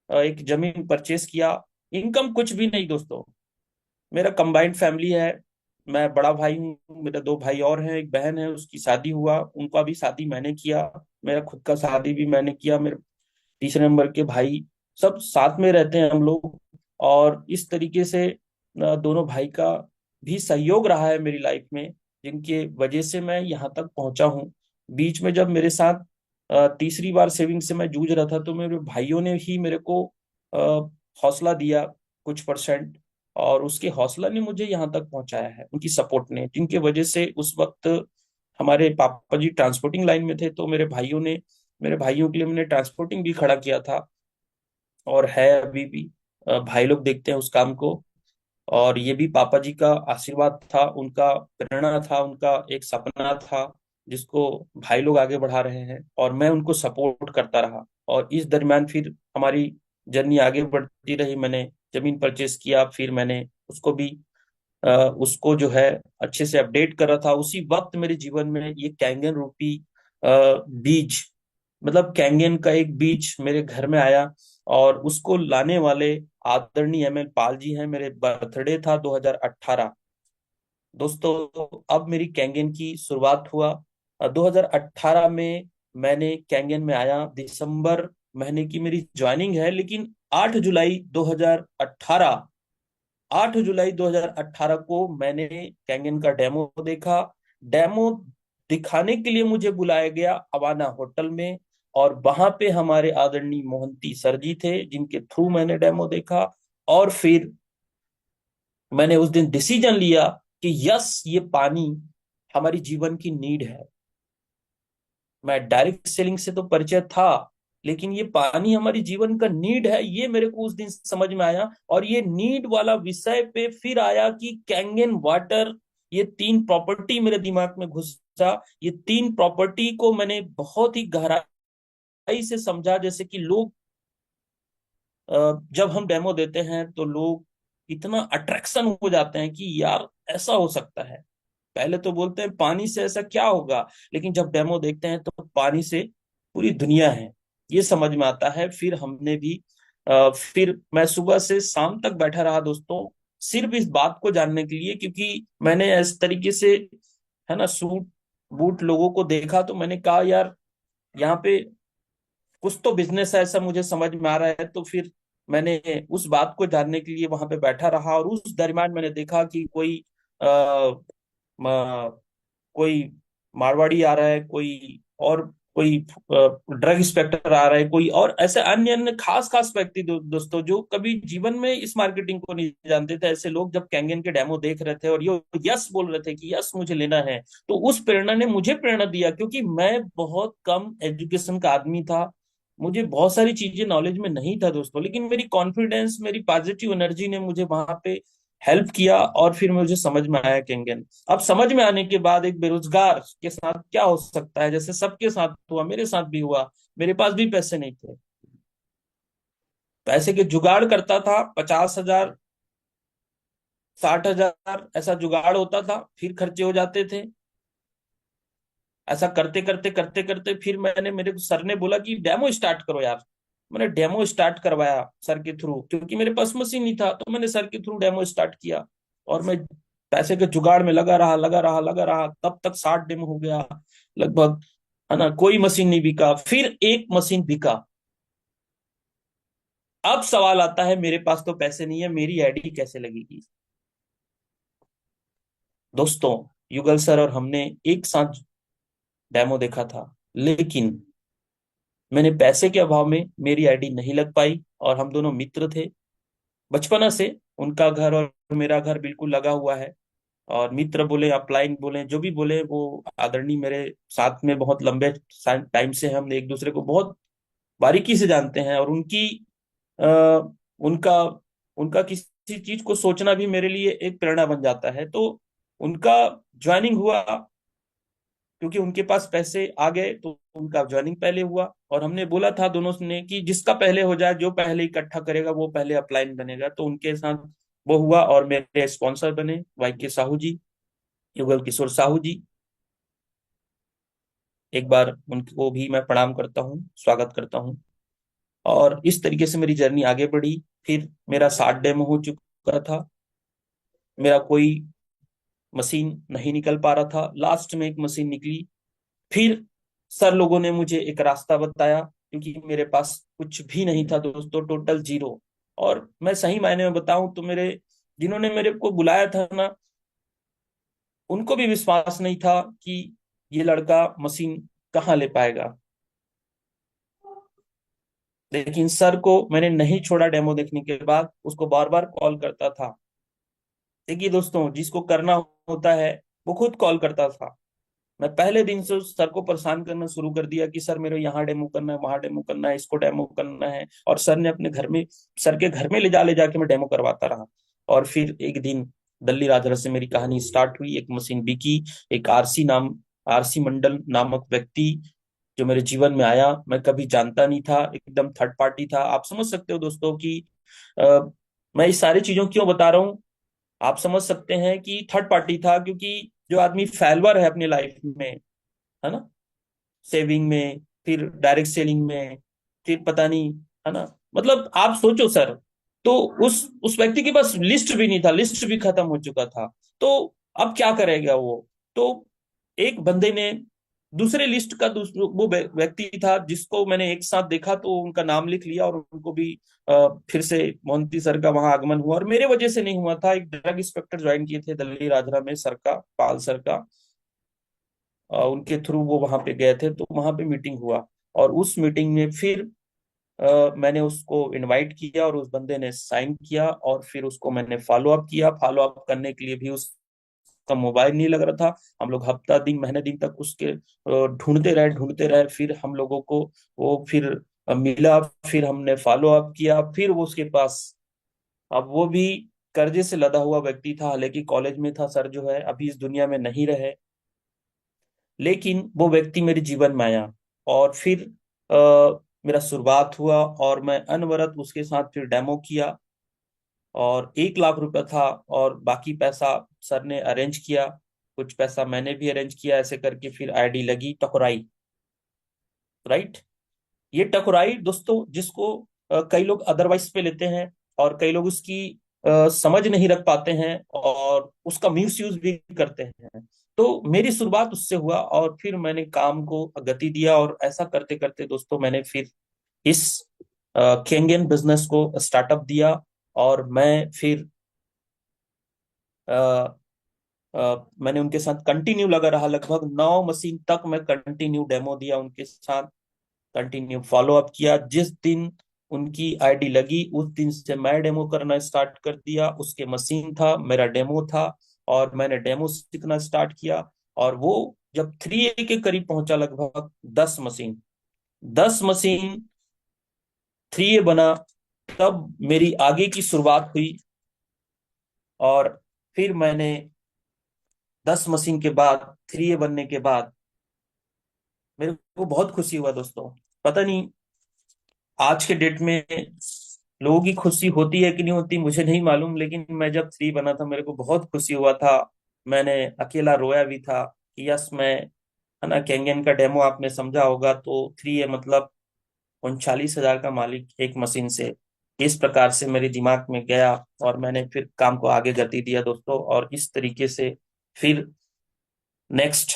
Speaker 1: एक जमीन परचेस किया। इनकम कुछ भी नहीं दोस्तों, मेरा कंबाइंड फैमिली है। मैं बड़ा भाई हूँ, मेरे दो भाई और हैं, एक बहन है, उसकी शादी हुआ, उनका भी शादी मैंने किया। मेरा खुद का शादी भी मैंने किया। मेरे तीसरे नंबर के भाई, सब साथ में रहते हैं हम लोग। और इस तरीके से दोनों भाई का भी सहयोग रहा है मेरी लाइफ में, जिनके वजह से मैं यहाँ तक पहुंचा हूँ। बीच में जब मेरे साथ तीसरी बार सेविंग से मैं जूझ रहा था, तो मेरे भाइयों ने ही मेरे को अ, हौसला दिया कुछ परसेंट। और उसके हौसला ने मुझे यहाँ तक पहुंचाया है, उनकी सपोर्ट ने, जिनके वजह से उस वक्त हमारे पापा जी ट्रांसपोर्टिंग लाइन में थे, तो मेरे भाइयों के लिए मैंने ट्रांसपोर्टिंग भी खड़ा किया था, और है अभी भी। भाई लोग देखते हैं उस काम को। और ये भी पापा जी का आशीर्वाद था, उनका प्रेरणा था, उनका एक सपना था, जिसको भाई लोग आगे बढ़ा रहे हैं और मैं उनको सपोर्ट करता रहा। और इस दरमियान फिर हमारी जर्नी आगे बढ़ती रही। मैंने जमीन परचेस किया, फिर मैंने उसको भी उसको जो है अच्छे से अपडेट कर रहा था। उसी वक्त मेरे जीवन में ये कैंगन रूपी बीज, मतलब कैंगन का एक बीज मेरे घर में आया। और उसको लाने वाले आदरणीय एम एल पाल जी हैं। मेरे बर्थडे था 2018। दोस्तों, अब मेरी कैंगन की शुरुआत हुआ। 2018 में मैंने कैंगन में आया। दिसंबर महीने की मेरी ज्वाइनिंग है, लेकिन 8 जुलाई 2018, 8 जुलाई 2018 को मैंने कैंगन का डेमो देखा। डेमो दिखाने के लिए मुझे बुलाया गया अवाना होटल में, और वहां पे हमारे आदरणीय मोहंती सर जी थे, जिनके थ्रू मैंने डेमो देखा। और फिर मैंने उस दिन डिसीजन लिया कि यस, ये पानी हमारी जीवन की नीड है। मैं डायरेक्ट सेलिंग से तो परिचय था, लेकिन ये पानी हमारी जीवन का नीड है, ये मेरे को उस दिन समझ में आया। और ये नीड वाला विषय पे फिर आया कि कैंगन वाटर, ये तीन प्रॉपर्टी मेरे दिमाग में घुसा। ये तीन प्रॉपर्टी को मैंने बहुत ही गहराई से समझा। जैसे कि लोग, जब हम डेमो देते हैं तो लोग इतना अट्रैक्शन हो जाते हैं कि यार ऐसा हो सकता है। पहले तो बोलते हैं पानी से ऐसा क्या होगा, लेकिन जब डेमो देखते हैं तो पानी से पूरी दुनिया है, ये समझ में आता है। फिर हमने भी फिर मैं सुबह से शाम तक बैठा रहा दोस्तों, सिर्फ इस बात को जानने के लिए, क्योंकि मैंने इस तरीके से, है ना, सूट बूट लोगों को देखा, तो मैंने कहा यार यहाँ पे कुछ तो बिजनेस है, ऐसा मुझे समझ में आ रहा है। तो फिर मैंने उस बात को जानने के लिए वहां पे बैठा रहा, और उस दरमियान मैंने देखा कि आ, कोई मारवाड़ी आ रहा है, कोई ड्रग इंस्पेक्टर आ रहा है, कोई और ऐसे अन्य अन्य खास खास व्यक्ति, दोस्तों, जो कभी जीवन में इस मार्केटिंग को नहीं जानते थे। ऐसे लोग जब कैंगन के डेमो देख रहे थे और ये यस बोल रहे थे कि यस मुझे लेना है, तो उस प्रेरणा ने मुझे प्रेरणा दिया, क्योंकि मैं बहुत कम एजुकेशन का आदमी था। मुझे बहुत सारी चीजें नॉलेज में नहीं था दोस्तों, लेकिन मेरी कॉन्फिडेंस, मेरी पॉजिटिव एनर्जी ने मुझे वहां पे हेल्प किया, और फिर मुझे समझ में आया कैंगन। अब समझ में आने के बाद एक बेरोजगार के साथ क्या हो सकता है, जैसे सबके साथ हुआ, मेरे साथ भी हुआ। मेरे पास भी पैसे नहीं थे, पैसे के जुगाड़ करता था। 50,000, 60,000 ऐसा जुगाड़ होता था, फिर खर्चे हो जाते थे। ऐसा करते करते करते करते फिर मेरे को सर ने बोला कि डेमो स्टार्ट करो यार। मैंने डेमो स्टार्ट करवाया सर के थ्रू, क्योंकि मेरे पास मशीन नहीं था, तो मैंने सर के थ्रू डेमो स्टार्ट किया। और मैं पैसे के जुगाड़ में लगा रहा, लगा रहा, लगा रहा, तब तक 60 डेमो हो गया लगभग, है ना। कोई मशीन नहीं बिका, फिर एक मशीन बिका। अब सवाल आता है, मेरे पास तो पैसे नहीं है, मेरी आईडी कैसे लगेगी। दोस्तों, युगल सर और हमने एक साथ डेमो देखा था, लेकिन मैंने पैसे के अभाव में मेरी आईडी नहीं लग पाई। और हम दोनों मित्र थे बचपना से, उनका घर और मेरा घर बिल्कुल लगा हुआ है। और मित्र बोले, अपलाइन बोले, जो भी बोले, वो आदरणीय मेरे साथ में बहुत लंबे टाइम से हम एक दूसरे को बहुत बारीकी से जानते हैं। और आ, उनका उनका किसी चीज को सोचना भी मेरे लिए एक प्रेरणा बन जाता है। तो उनका ज्वाइनिंग हुआ, क्योंकि उनके पास पैसे आ गए, तो उनका ज्वाइनिंग पहले हुआ। और हमने बोला था दोनों ने कि जिसका पहले हो जाए, जो पहले इकट्ठा करेगा वो पहले अपलाइन बनेगा। तो उनके साथ वो हुआ, और मेरे स्पॉन्सर बने वाई के साहू जी, युगल किशोर साहू जी। एक बार उनको भी मैं प्रणाम करता हूँ, स्वागत करता हूँ। और इस तरीके से मेरी जर्नी आगे बढ़ी। फिर मेरा 60 डेमो हो चुका था, मेरा कोई मशीन नहीं निकल पा रहा था, लास्ट में एक मशीन निकली। फिर सर लोगों ने मुझे एक रास्ता बताया, क्योंकि मेरे पास कुछ भी नहीं था दोस्तों, टोटल जीरो। और मैं सही मायने में बताऊं तो मेरे जिन्होंने मेरे को बुलाया था ना, उनको भी विश्वास नहीं था कि ये लड़का मशीन कहाँ ले पाएगा। लेकिन सर को मैंने नहीं छोड़ा, डेमो देखने के बाद उसको बार बार कॉल करता था। देखिए दोस्तों, जिसको करना होता है वो खुद कॉल करता था। मैं पहले दिन से उस सर को परेशान करना शुरू कर दिया कि सर मेरे यहाँ डेमो करना है, वहां डेमो करना है, इसको डेमो करना है। और सर ने अपने घर में, सर के घर में ले जाके मैं डेमो करवाता रहा। और फिर एक दिन दल्ली राजरा से मेरी कहानी स्टार्ट हुई। एक मशीन बिकी। एक आरसी मंडल नामक व्यक्ति जो मेरे जीवन में आया, मैं कभी जानता नहीं था, एकदम थर्ड पार्टी था। आप समझ सकते हो दोस्तों कि अ, मैं इस सारी चीजों क्यों बता रहा हूँ। आप समझ सकते हैं कि थर्ड पार्टी था, क्योंकि जो आदमी फेलवर है अपनी लाइफ में, है ना, सेविंग में, फिर डायरेक्ट सेलिंग में, फिर पता नहीं, है ना, मतलब आप सोचो सर। तो उस व्यक्ति के पास लिस्ट भी नहीं था, लिस्ट भी खत्म हो चुका था। तो अब क्या करेगा वो। तो एक बंदे ने दूसरे लिस्ट का वो व्यक्ति था जिसको मैंने एक साथ देखा, तो उनका नाम लिख लिया और उनको भी फिर से मोहंती सर का वहां आगमन हुआ। और मेरे वजह से नहीं हुआ था, एक ड्रग इंस्पेक्टर ज्वाइन किए थे दिल्ली राजरा में, सर का, पाल सर का, उनके थ्रू वो वहां पे गए थे, तो वहां पे मीटिंग हुआ। और उस मीटिंग में फिर मैंने उसको इनवाइट किया और उस बंदे ने साइन किया। और फिर उसको मैंने फॉलो अप किया। फॉलो अप करने के लिए भी उसका मोबाइल नहीं लग रहा था। हम लोग हफ्ता दिन, महीने दिन तक उसके ढूंढते रहे। फिर हम लोगों को वो फिर मिला। फिर हमने फॉलो अप किया। फिर वो उसके पास, अब वो भी कर्जे से लदा हुआ व्यक्ति था, हालांकि कॉलेज में था। सर जो है अभी इस दुनिया में नहीं रहे, लेकिन वो व्यक्ति मेरे जीवन में आया। और फिर मेरा शुरुआत हुआ और मैं अनवरत उसके साथ फिर डेमो किया। और 1 लाख रुपया था, और बाकी पैसा सर ने अरेंज किया, कुछ पैसा मैंने भी अरेंज किया। ऐसे करके फिर आईडी लगी टकुराई। राइट। ये टकुराई दोस्तों, जिसको कई लोग अदरवाइज पे लेते हैं, और कई लोग उसकी समझ नहीं रख पाते हैं और उसका मिस यूज भी करते हैं। तो मेरी शुरुआत उससे हुआ, और फिर मैंने काम को गति दिया। और ऐसा करते करते दोस्तों मैंने फिर इस केंगेन बिजनेस को स्टार्टअप दिया। और मैं फिर अ, मैंने उनके साथ कंटिन्यू लगा रहा। लगभग 9 मशीन तक मैं कंटिन्यू डेमो दिया उनके साथ, कंटिन्यू फॉलो अप किया। जिस दिन उनकी आईडी लगी उस दिन से मैं डेमो करना स्टार्ट कर दिया। उसके मशीन था, मेरा डेमो था, और मैंने डेमो सीखना स्टार्ट किया। और वो जब 3A के करीब पहुंचा, लगभग 10 मशीन 3A बना, तब मेरी आगे की शुरुआत हुई। और फिर मैंने 10 मशीन के बाद, 3A बनने के बाद, मेरे को बहुत खुशी हुआ दोस्तों। पता नहीं आज के डेट में लोगों की खुशी होती है कि नहीं होती, मुझे नहीं मालूम, लेकिन मैं जब 3 बना था मेरे को बहुत खुशी हुआ था। मैंने अकेला रोया भी था कि यस मैं, है ना, कैंगन का डेमो आपने समझा होगा, तो 3A मतलब 39,000 का मालिक एक मशीन से। इस प्रकार से मेरे दिमाग में गया, और मैंने फिर काम को आगे गति दिया दोस्तों। और इस तरीके से फिर नेक्स्ट,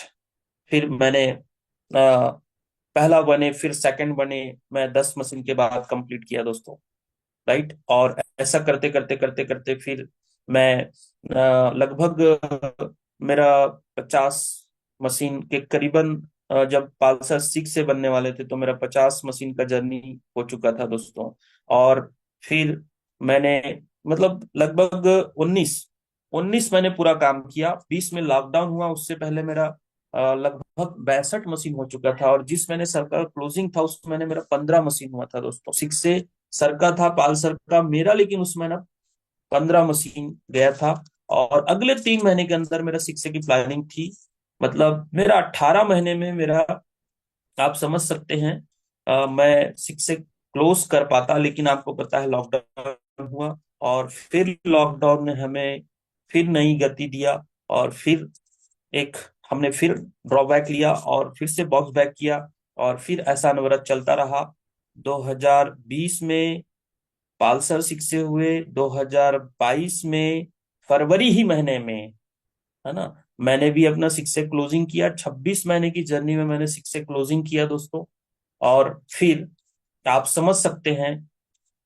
Speaker 1: फिर मैंने पहला बने, फिर सेकंड बने। मैं 10 मशीन के बाद कंप्लीट किया दोस्तों। राइट। और ऐसा करते करते करते करते फिर मैं लगभग मेरा 50 मशीन के करीबन, जब पालसर 6 से बनने वाले थे तो मेरा 50 मशीन का जर्नी हो चुका था दोस्तों। और फिर मैंने, मतलब लगभग 19 19 मैंने पूरा काम किया। 20 में लॉकडाउन हुआ, उससे पहले मेरा लगभग 62 मशीन हो चुका था। और जिस मैंने सरकार क्लोजिंग था उसमें मैंने, मेरा 15 मशीन हुआ था दोस्तों। 6 से सर का था, पाल सर का मेरा, लेकिन उसमें ना 15 मशीन गया था। और अगले 3 महीने के अंदर मेरा शिक्षे की प्लानिंग थी। मतलब मेरा 18 महीने में मेरा, आप समझ सकते हैं, मैं शिक्षे क्लोज कर पाता। लेकिन आपको पता है लॉकडाउन हुआ, और फिर लॉकडाउन ने हमें फिर नई गति दिया। और फिर एक, हमने फिर ड्रॉबैक लिया और फिर से बाउंस बैक किया। और फिर ऐसा अनवरत चलता रहा। 2020 में पालसर शिक्षे हुए। 2022 में फरवरी ही महीने में, है ना, मैंने भी अपना शिक्षक क्लोजिंग किया। 26 महीने की जर्नी में मैंने शिक्षक क्लोजिंग किया दोस्तों। और फिर आप समझ सकते हैं,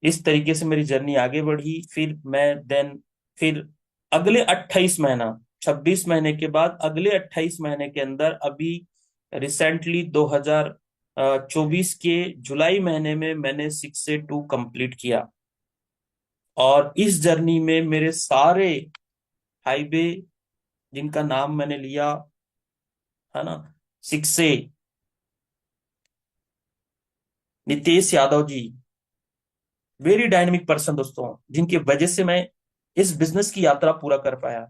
Speaker 1: इस तरीके से मेरी जर्नी आगे बढ़ी। फिर मैं देन, फिर अगले 28 महीना, 26 महीने के बाद अगले 28 महीने के अंदर, अभी रिसेंटली 2024 के जुलाई महीने में मैंने 6 से 2 कंप्लीट किया। और इस जर्नी में मेरे सारे हाईवे जिनका नाम मैंने लिया, है ना, शिक्षे, Nitesh Yadav ji, very dynamic person दोस्तों, जिनकी वजह से मैं इस बिजनेस की यात्रा पूरा कर पाया।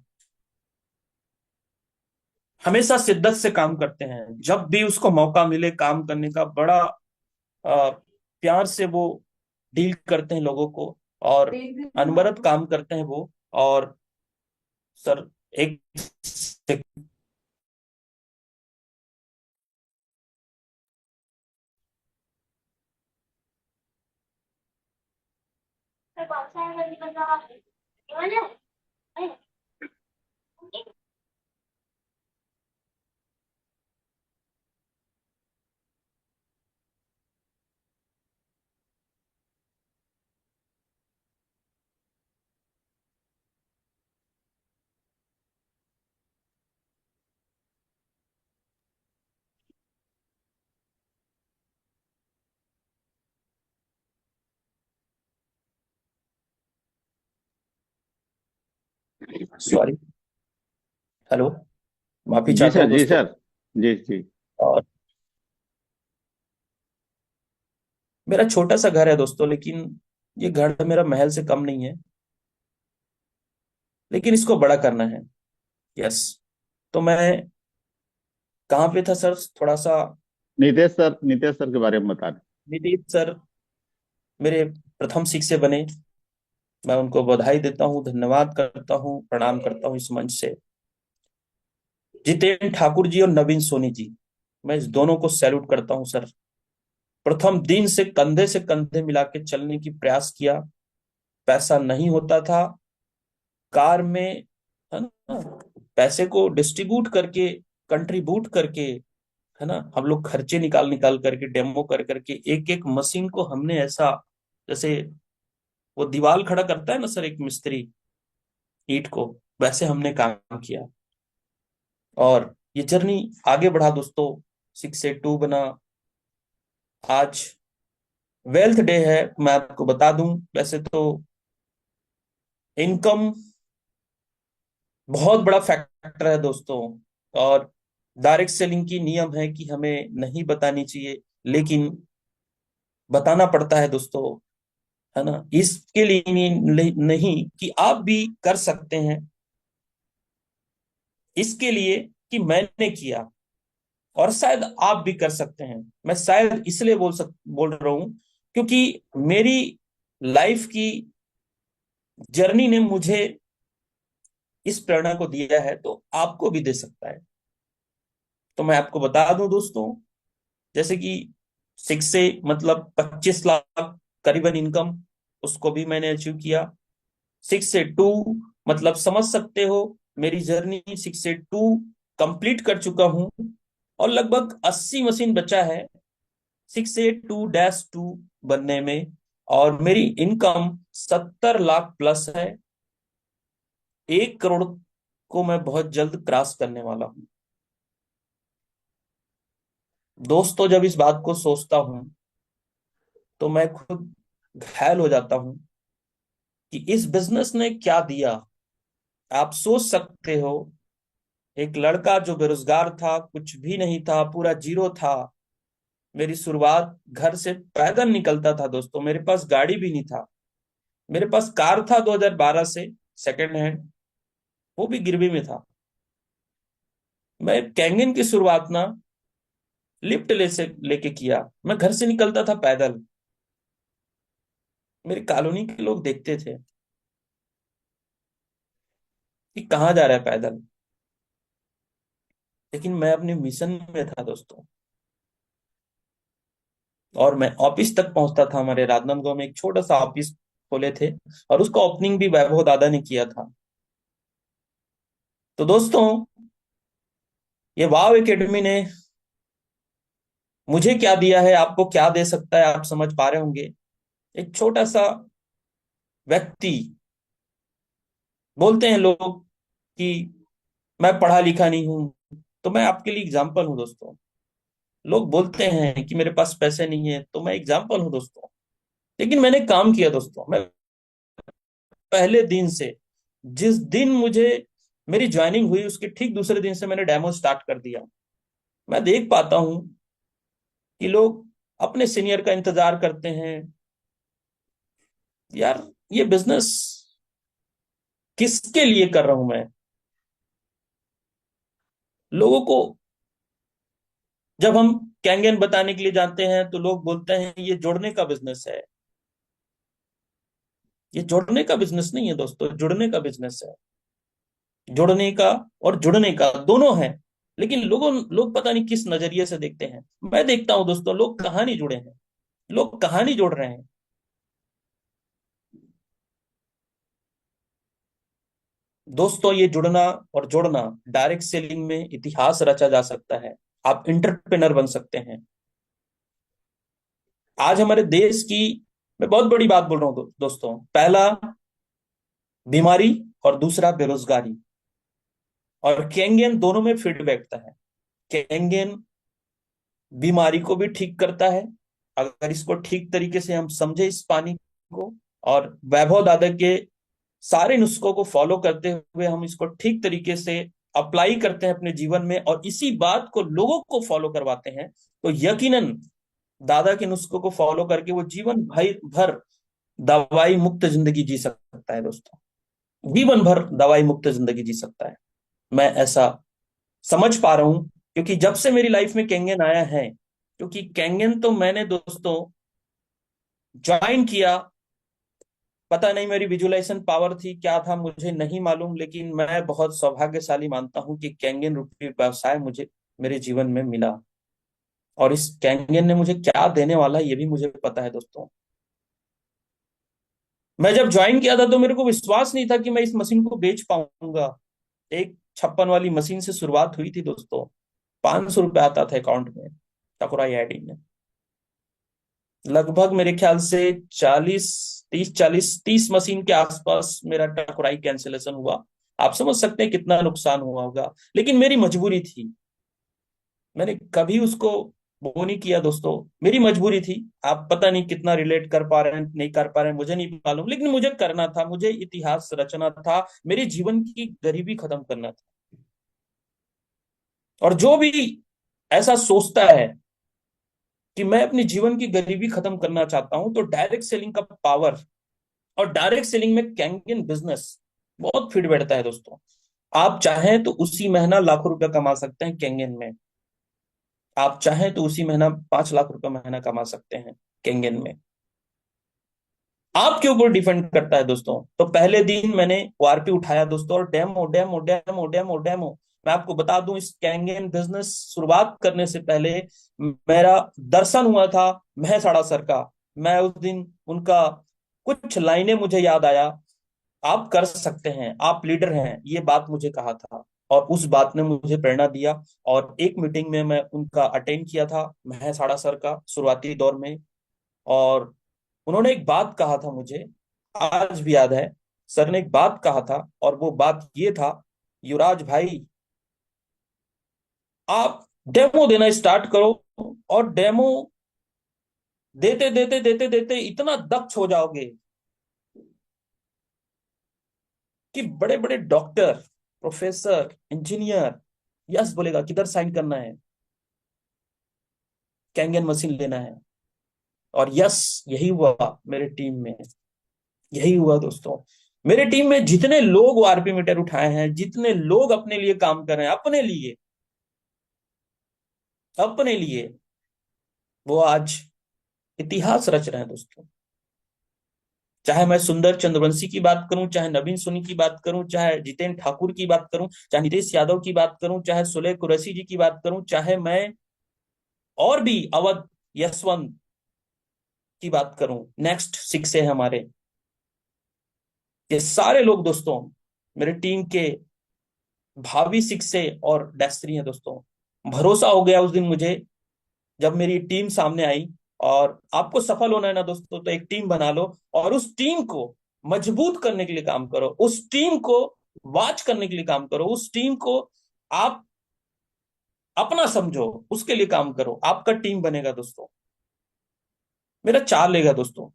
Speaker 1: हमेशा शिद्दत से काम करते हैं, जब भी उसको मौका मिले काम करने का, बड़ा प्यार से वो डील करते हैं लोगों को, और अनवरत काम करते हैं वो। और सर, एक सॉरी, हेलो, माफी
Speaker 2: जी
Speaker 1: चाहता
Speaker 2: सर,
Speaker 1: हूँ
Speaker 2: जी
Speaker 1: दोस्तों।
Speaker 2: सर। जी जी।
Speaker 1: और मेरा छोटा सा घर है दोस्तों, लेकिन ये घर मेरा महल से कम नहीं है, लेकिन इसको बड़ा करना है। यस। तो मैं कहाँ पे था सर, थोड़ा सा।
Speaker 2: नितेश सर के बारे में बता रहे।
Speaker 1: नीतीश सर मेरे प्रथम शिक्षक बने। मैं उनको बधाई देता हूँ, धन्यवाद करता हूँ, प्रणाम करता हूँ इस मंच से। जितेंद्र ठाकुर जी और नवीन सोनी जी, मैं इस दोनों को सैल्यूट करता हूँ सर। प्रथम दिन से कंधे मिला के चलने की प्रयास किया। पैसा नहीं होता था कार में, है ना, पैसे को डिस्ट्रीब्यूट करके, कंट्रीब्यूट करके, है ना, हम लोग खर्चे निकाल निकाल करके, डेमो कर करके, एक एक मशीन को हमने ऐसा, जैसे वो दीवार खड़ा करता है ना सर एक मिस्त्री, ईंट को, वैसे हमने काम किया। और ये जर्नी आगे बढ़ा दोस्तों। 6 से 2 बना। आज वेल्थ डे है, मैं आपको बता दूं, वैसे तो इनकम बहुत बड़ा फैक्टर है दोस्तों। और डायरेक्ट सेलिंग की नियम है कि हमें नहीं बतानी चाहिए, लेकिन बताना पड़ता है दोस्तों, है ना, इसके लिए नहीं कि आप भी कर सकते हैं, इसके लिए कि मैंने किया और शायद आप भी कर सकते हैं। मैं शायद इसलिए बोल रहा हूं क्योंकि मेरी लाइफ की जर्नी ने मुझे इस प्रेरणा को दिया है, तो आपको भी दे सकता है। तो मैं आपको बता दूं दोस्तों, जैसे कि 6 से मतलब 25 लाख करीबन इनकम, उसको भी मैंने अचीव किया। 6 से 2 मतलब समझ सकते हो, मेरी जर्नी 6 से 2 कंप्लीट कर चुका हूं। और लगभग 80 मशीन बचा है 6 से 2-2 बनने में। और मेरी इनकम 70 लाख प्लस है। 1 करोड़ को मैं बहुत जल्द क्रॉस करने वाला हूं दोस्तों। जब इस बात को सोचता हूं तो मैं खुद घायल हो जाता हूं कि इस बिजनेस ने क्या दिया। आप सोच सकते हो, एक लड़का जो बेरोजगार था, कुछ भी नहीं था, पूरा जीरो था। मेरी शुरुआत घर से पैदल निकलता था दोस्तों, मेरे पास गाड़ी भी नहीं था। मेरे पास कार था 2012 से, सेकंड हैंड, वो भी गिरवी में था। मैं कैंगन की शुरुआत ना लिफ्ट लेके किया। मैं घर से निकलता था पैदल। मेरी कॉलोनी के लोग देखते थे कि कहाँ जा रहा है पैदल, लेकिन मैं अपने मिशन में था दोस्तों। और मैं ऑफिस तक पहुंचता था। हमारे राजनांदगांव में एक छोटा सा ऑफिस खोले थे, और उसका ओपनिंग भी वैभव दादा ने किया था। तो दोस्तों, ये वाव एकेडमी ने मुझे क्या दिया है, आपको क्या दे सकता है, आप समझ पा रहे होंगे। एक छोटा सा व्यक्ति, बोलते हैं लोग कि मैं पढ़ा लिखा नहीं हूं, तो मैं आपके लिए एग्जाम्पल हूं दोस्तों। लोग बोलते हैं कि मेरे पास पैसे नहीं है, तो मैं एग्जाम्पल हूं दोस्तों। लेकिन मैंने काम किया दोस्तों। मैं पहले दिन से, जिस दिन मुझे मेरी ज्वाइनिंग हुई उसके ठीक दूसरे दिन से मैंने डेमो स्टार्ट कर दिया। मैं देख पाता हूं कि लोग अपने सीनियर का इंतजार करते हैं। यार, ये बिजनेस किसके लिए कर रहा हूं मैं? लोगों को जब हम कैंगन बताने के लिए जाते हैं तो लोग बोलते हैं ये जोड़ने का बिजनेस है। ये जोड़ने का बिजनेस नहीं है दोस्तों, जुड़ने का बिजनेस है। जुड़ने का और जुड़ने का दोनों है। लेकिन लोग पता नहीं किस नजरिए से देखते हैं। मैं देखता हूं दोस्तों, लोग कहां नहीं जुड़े हैं, लोग कहां नहीं जोड़ रहे हैं। दोस्तों, ये जुड़ना और जोड़ना, डायरेक्ट सेलिंग में इतिहास रचा जा सकता है। आप इंटरप्रेनर बन सकते हैं। आज हमारे देश की, मैं बहुत बड़ी बात बोल रहा हूं दोस्तों, पहला बीमारी और दूसरा बेरोजगारी। और केंगेन दोनों में फिट बैठता है। केंगेन बीमारी को भी ठीक करता है, अगर इसको ठीक तरीके से हम समझे इस पानी को, और वैभव दादा के सारे नुस्खों को फॉलो करते हुए हम इसको ठीक तरीके से अप्लाई करते हैं अपने जीवन में, और इसी बात को लोगों को फॉलो करवाते हैं, तो यकीनन दादा के नुस्खों को फॉलो करके वो जीवन भर दवाई मुक्त जिंदगी जी सकता है दोस्तों। जीवन भर दवाई मुक्त जिंदगी जी सकता है। मैं ऐसा समझ पा रहा हूं, क्योंकि जब से मेरी लाइफ में कैंगन आया है, क्योंकि कैंगन तो मैंने दोस्तों ज्वाइन किया, पता नहीं मेरी विजुअलाइजेशन पावर थी क्या था मुझे नहीं मालूम, लेकिन मैं बहुत सौभाग्यशाली मानता हूं कि कैंगन रूपी व्यवसाय मुझे मेरे जीवन में मिला। और इस कैंगन ने मुझे क्या देने वाला है ये भी मुझे पता है दोस्तों। मैं जब ज्वाइन किया था तो मेरे को विश्वास नहीं था कि मैं इस मशीन को बेच पाऊंगा। एक 56 वाली मशीन से शुरुआत हुई थी दोस्तों। 500 रुपये आता था अकाउंट में, टकुराई आईडी में। लगभग मेरे ख्याल से 30 मशीन के आसपास मेरा टकुराई कैंसिलेशन हुआ। आप समझ सकते हैं कितना नुकसान हुआ होगा, लेकिन मेरी मजबूरी थी। मैंने कभी उसको वो नहीं किया दोस्तों, मेरी मजबूरी थी। आप पता नहीं कितना रिलेट कर पा रहे हैं नहीं कर पा रहे हैं मुझे नहीं मालूम, लेकिन मुझे करना था, मुझे इतिहास रचना था, मेरे जीवन की गरीबी खत्म करना था। और जो भी ऐसा सोचता है कि मैं अपने जीवन की गरीबी खत्म करना चाहता हूं, तो डायरेक्ट सेलिंग का पावर और डायरेक्ट सेलिंग में कैंगन बिजनेस बहुत फिट बैठता है दोस्तों। आप चाहें तो उसी महीना लाखों रुपए कमा सकते हैं कैंगन में। आप चाहें तो उसी महीना 5 लाख रुपए महीना कमा सकते हैं कैंगन में। आपके ऊपर डिपेंड करता है दोस्तों। तो पहले दिन मैंने ओआरपी उठाया दोस्तों, और demo demo demo demo demo. मैं आपको बता दूं, इस कैंगन बिजनेस शुरुआत करने से पहले मेरा दर्शन हुआ था महेसाड़ा सर का। मैं उस दिन उनका कुछ लाइनें मुझे याद आया। आप कर सकते हैं, आप लीडर हैं, ये बात मुझे कहा था। और उस बात ने मुझे प्रेरणा दिया। और एक मीटिंग में मैं उनका अटेंड किया था, महेसाड़ा सर का, शुरुआती दौर में। और उन्होंने एक बात कहा था मुझे, आज भी याद है। सर ने एक बात कहा था, और वो बात ये था, युवराज भाई, आप डेमो देना स्टार्ट करो, और डेमो देते देते देते देते इतना दक्ष हो जाओगे कि बड़े बड़े डॉक्टर, प्रोफेसर, इंजीनियर यस बोलेगा किधर साइन करना है, कैंगन मशीन लेना है। और यस, यही हुआ मेरे टीम में। यही हुआ दोस्तों। मेरे टीम में जितने लोग आरपी मीटर उठाए हैं, जितने लोग अपने लिए काम कर रहे हैं, अपने लिए वो आज इतिहास रच रहे हैं दोस्तों। चाहे मैं सुंदर चंद्रवंशी की बात करूं, चाहे नवीन सोनी की बात करूं, चाहे जितेंद्र ठाकुर की बात करूं, चाहे नितेश यादव की बात करूं, चाहे सुलेह कुरैशी जी की बात करूं, चाहे मैं और भी अवध यशवंत की बात करूं, नेक्स्ट सिक्स है हमारे, ये सारे लोग दोस्तों मेरे टीम के भावी सिक्स और डेस्टिनी है दोस्तों। भरोसा हो गया उस दिन मुझे, जब मेरी टीम सामने आई। और आपको सफल होना है ना दोस्तों, तो एक टीम बना लो, और उस टीम को मजबूत करने के लिए काम करो, उस टीम को वॉच करने के लिए काम करो, उस टीम को आप अपना समझो, उसके लिए काम करो, आपका टीम बनेगा दोस्तों। मेरा चाल लेगा दोस्तों।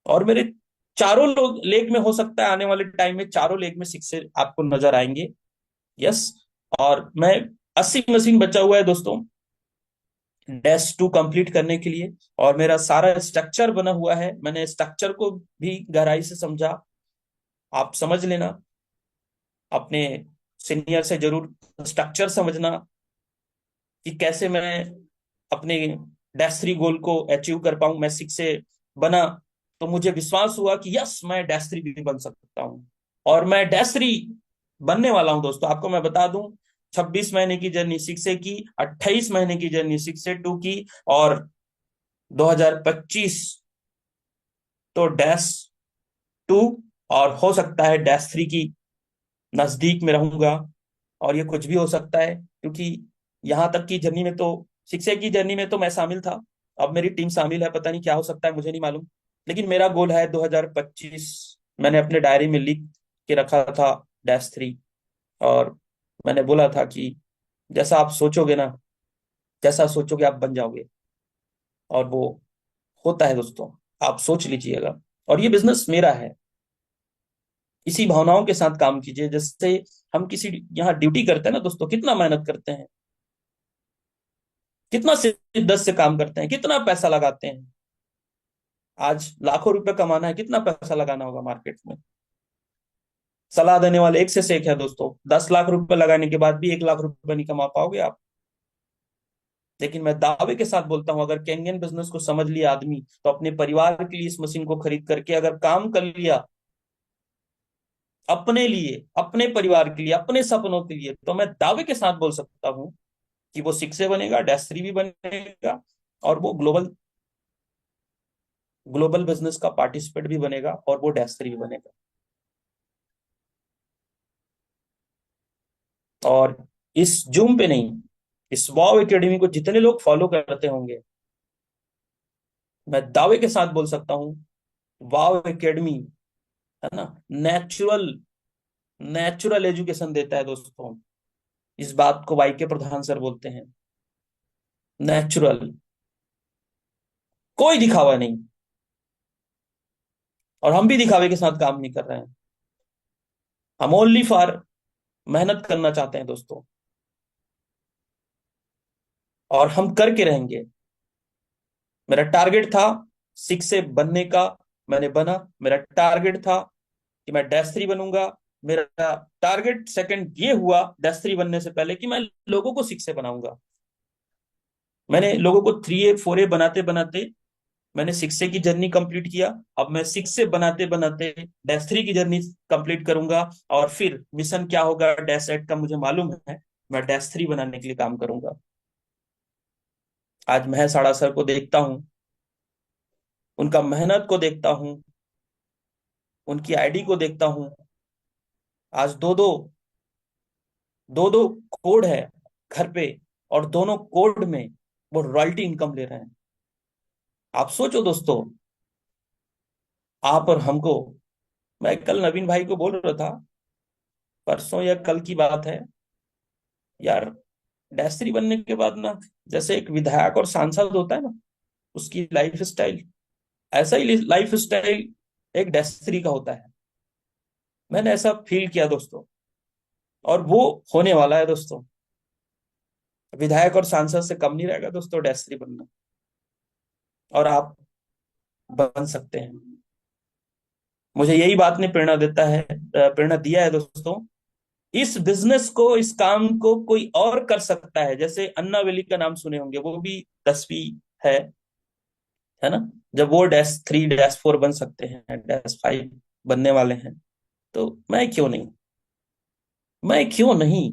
Speaker 1: और मेरे चारों लोग लेग में हो सकता है आने वाले टाइम में चारों लेग में सिक्से आपको नजर आएंगे। यस। और मैं 80 मशीन बचा हुआ है दोस्तों डैश 2 कंप्लीट करने के लिए। और मेरा सारा स्ट्रक्चर बना हुआ है, मैंने स्ट्रक्चर को भी गहराई से समझा। आप समझ लेना, अपने सीनियर से जरूर स्ट्रक्चर समझना कि कैसे मैं अपने डैश 3 गोल को अचीव कर पाऊं। मैं 6 से बना तो मुझे विश्वास हुआ कि यस मैं डैश 3 भी बन सकता हूं। और मैं डैश 3 बनने वाला हूं दोस्तों। आपको मैं बता दूं, 26 महीने की जर्नी 6 की, 28 महीने की जर्नी 6 से 2 की, और 2025 तो डैश 2, और हो सकता है डैश 3 की नजदीक में रहूंगा। और ये कुछ भी हो सकता है, क्योंकि यहां तक की जर्नी में तो 6 की जर्नी में तो मैं शामिल था। अब मेरी टीम शामिल है, पता नहीं क्या हो सकता है, मुझे नहीं मालूम। लेकिन मेरा गोल है 2025, मैंने अपने डायरी में लिख के रखा था डैश 3। और मैंने बोला था कि जैसा आप सोचोगे ना, जैसा सोचोगे आप बन जाओगे। और वो होता है दोस्तों, आप सोच लीजिएगा। और ये बिजनेस मेरा है। इसी भावनाओं के साथ काम कीजिए, जैसे हम किसी यहाँ ड्यूटी करते हैं ना दोस्तों, कितना मेहनत करते हैं, कितना शिद्दत से काम करते हैं, कितना पैसा लगाते हैं। आज लाखों रुपए कमाना है, कितना पैसा लगाना होगा मार्केट में। सलाह देने वाले एक से एक है दोस्तों, 10 लाख रुपए लगाने के बाद भी 1 लाख रुपए नहीं कमा पाओगे आप। लेकिन मैं दावे के साथ बोलता हूं, अगर कैंगन बिजनेस को समझ लिया आदमी, तो अपने परिवार के लिए इस मशीन को खरीद करके अगर काम कर लिया, अपने लिए, अपने परिवार के लिए, अपने सपनों के लिए, तो मैं दावे के साथ बोल सकता हूं कि वो 6 से बनेगा, डैश 3 भी बनेगा, और वो ग्लोबल ग्लोबल बिजनेस का पार्टिसिपेट भी बनेगा, और वो डैश 3 भी बनेगा। और इस जूम पे नहीं, इस वाव एकेडमी को जितने लोग फॉलो करते होंगे, मैं दावे के साथ बोल सकता हूँ, वाव एकेडमी, है ना, नेचुरल नेचुरल एजुकेशन देता है दोस्तों। इस बात को वाई के प्रधान सर बोलते हैं, नेचुरल, कोई दिखावा नहीं। और हम भी दिखावे के साथ काम नहीं कर रहे हैं, हम ओनली फॉर मेहनत करना चाहते हैं दोस्तों। और हम करके रहेंगे। मेरा टारगेट था 6 से बनने का, मैंने बना। मेरा टारगेट था कि मैं डैश 3 बनूंगा। मेरा टारगेट सेकंड ये हुआ डैश 3 बनने से पहले कि मैं लोगों को 6 से बनाऊंगा। मैंने लोगों को 3A 4A बनाते बनाते मैंने 6 की जर्नी कंप्लीट किया। अब मैं 6 बनाते बनाते डैश 3 की जर्नी कंप्लीट करूंगा। और फिर मिशन क्या होगा डैश 8 का मुझे मालूम है, मैं डैश 3 बनाने के लिए काम करूंगा। आज मैं साड़ा सर को देखता हूं, उनका मेहनत को देखता हूं, उनकी आईडी को देखता हूं। आज दो दो कोड है घर पे, और दोनों कोड में वो रॉयल्टी इनकम ले रहे हैं। आप सोचो दोस्तों, आप और हमको। मैं कल नवीन भाई को बोल रहा था, परसों या कल की बात है यार, डैश 3 बनने के बाद ना, जैसे एक विधायक और सांसद होता है ना, उसकी लाइफ स्टाइल, ऐसा ही लाइफ स्टाइल एक डैश 3 का होता है। मैंने ऐसा फील किया दोस्तों, और वो होने वाला है दोस्तों। विधायक और सांसद से कम नहीं रहेगा दोस्तों डैश 3 बनना। और आप बन सकते हैं। मुझे यही बात ने प्रेरणा देता है, प्रेरणा दिया है दोस्तों। इस बिजनेस को, इस काम को कोई और कर सकता है। जैसे अन्ना वैली का नाम सुने होंगे, वो भी 10वीं है ना। जब वो डैश 3 डैश 4 बन सकते हैं, डैश 5 बनने वाले हैं, तो मैं क्यों नहीं, मैं क्यों नहीं,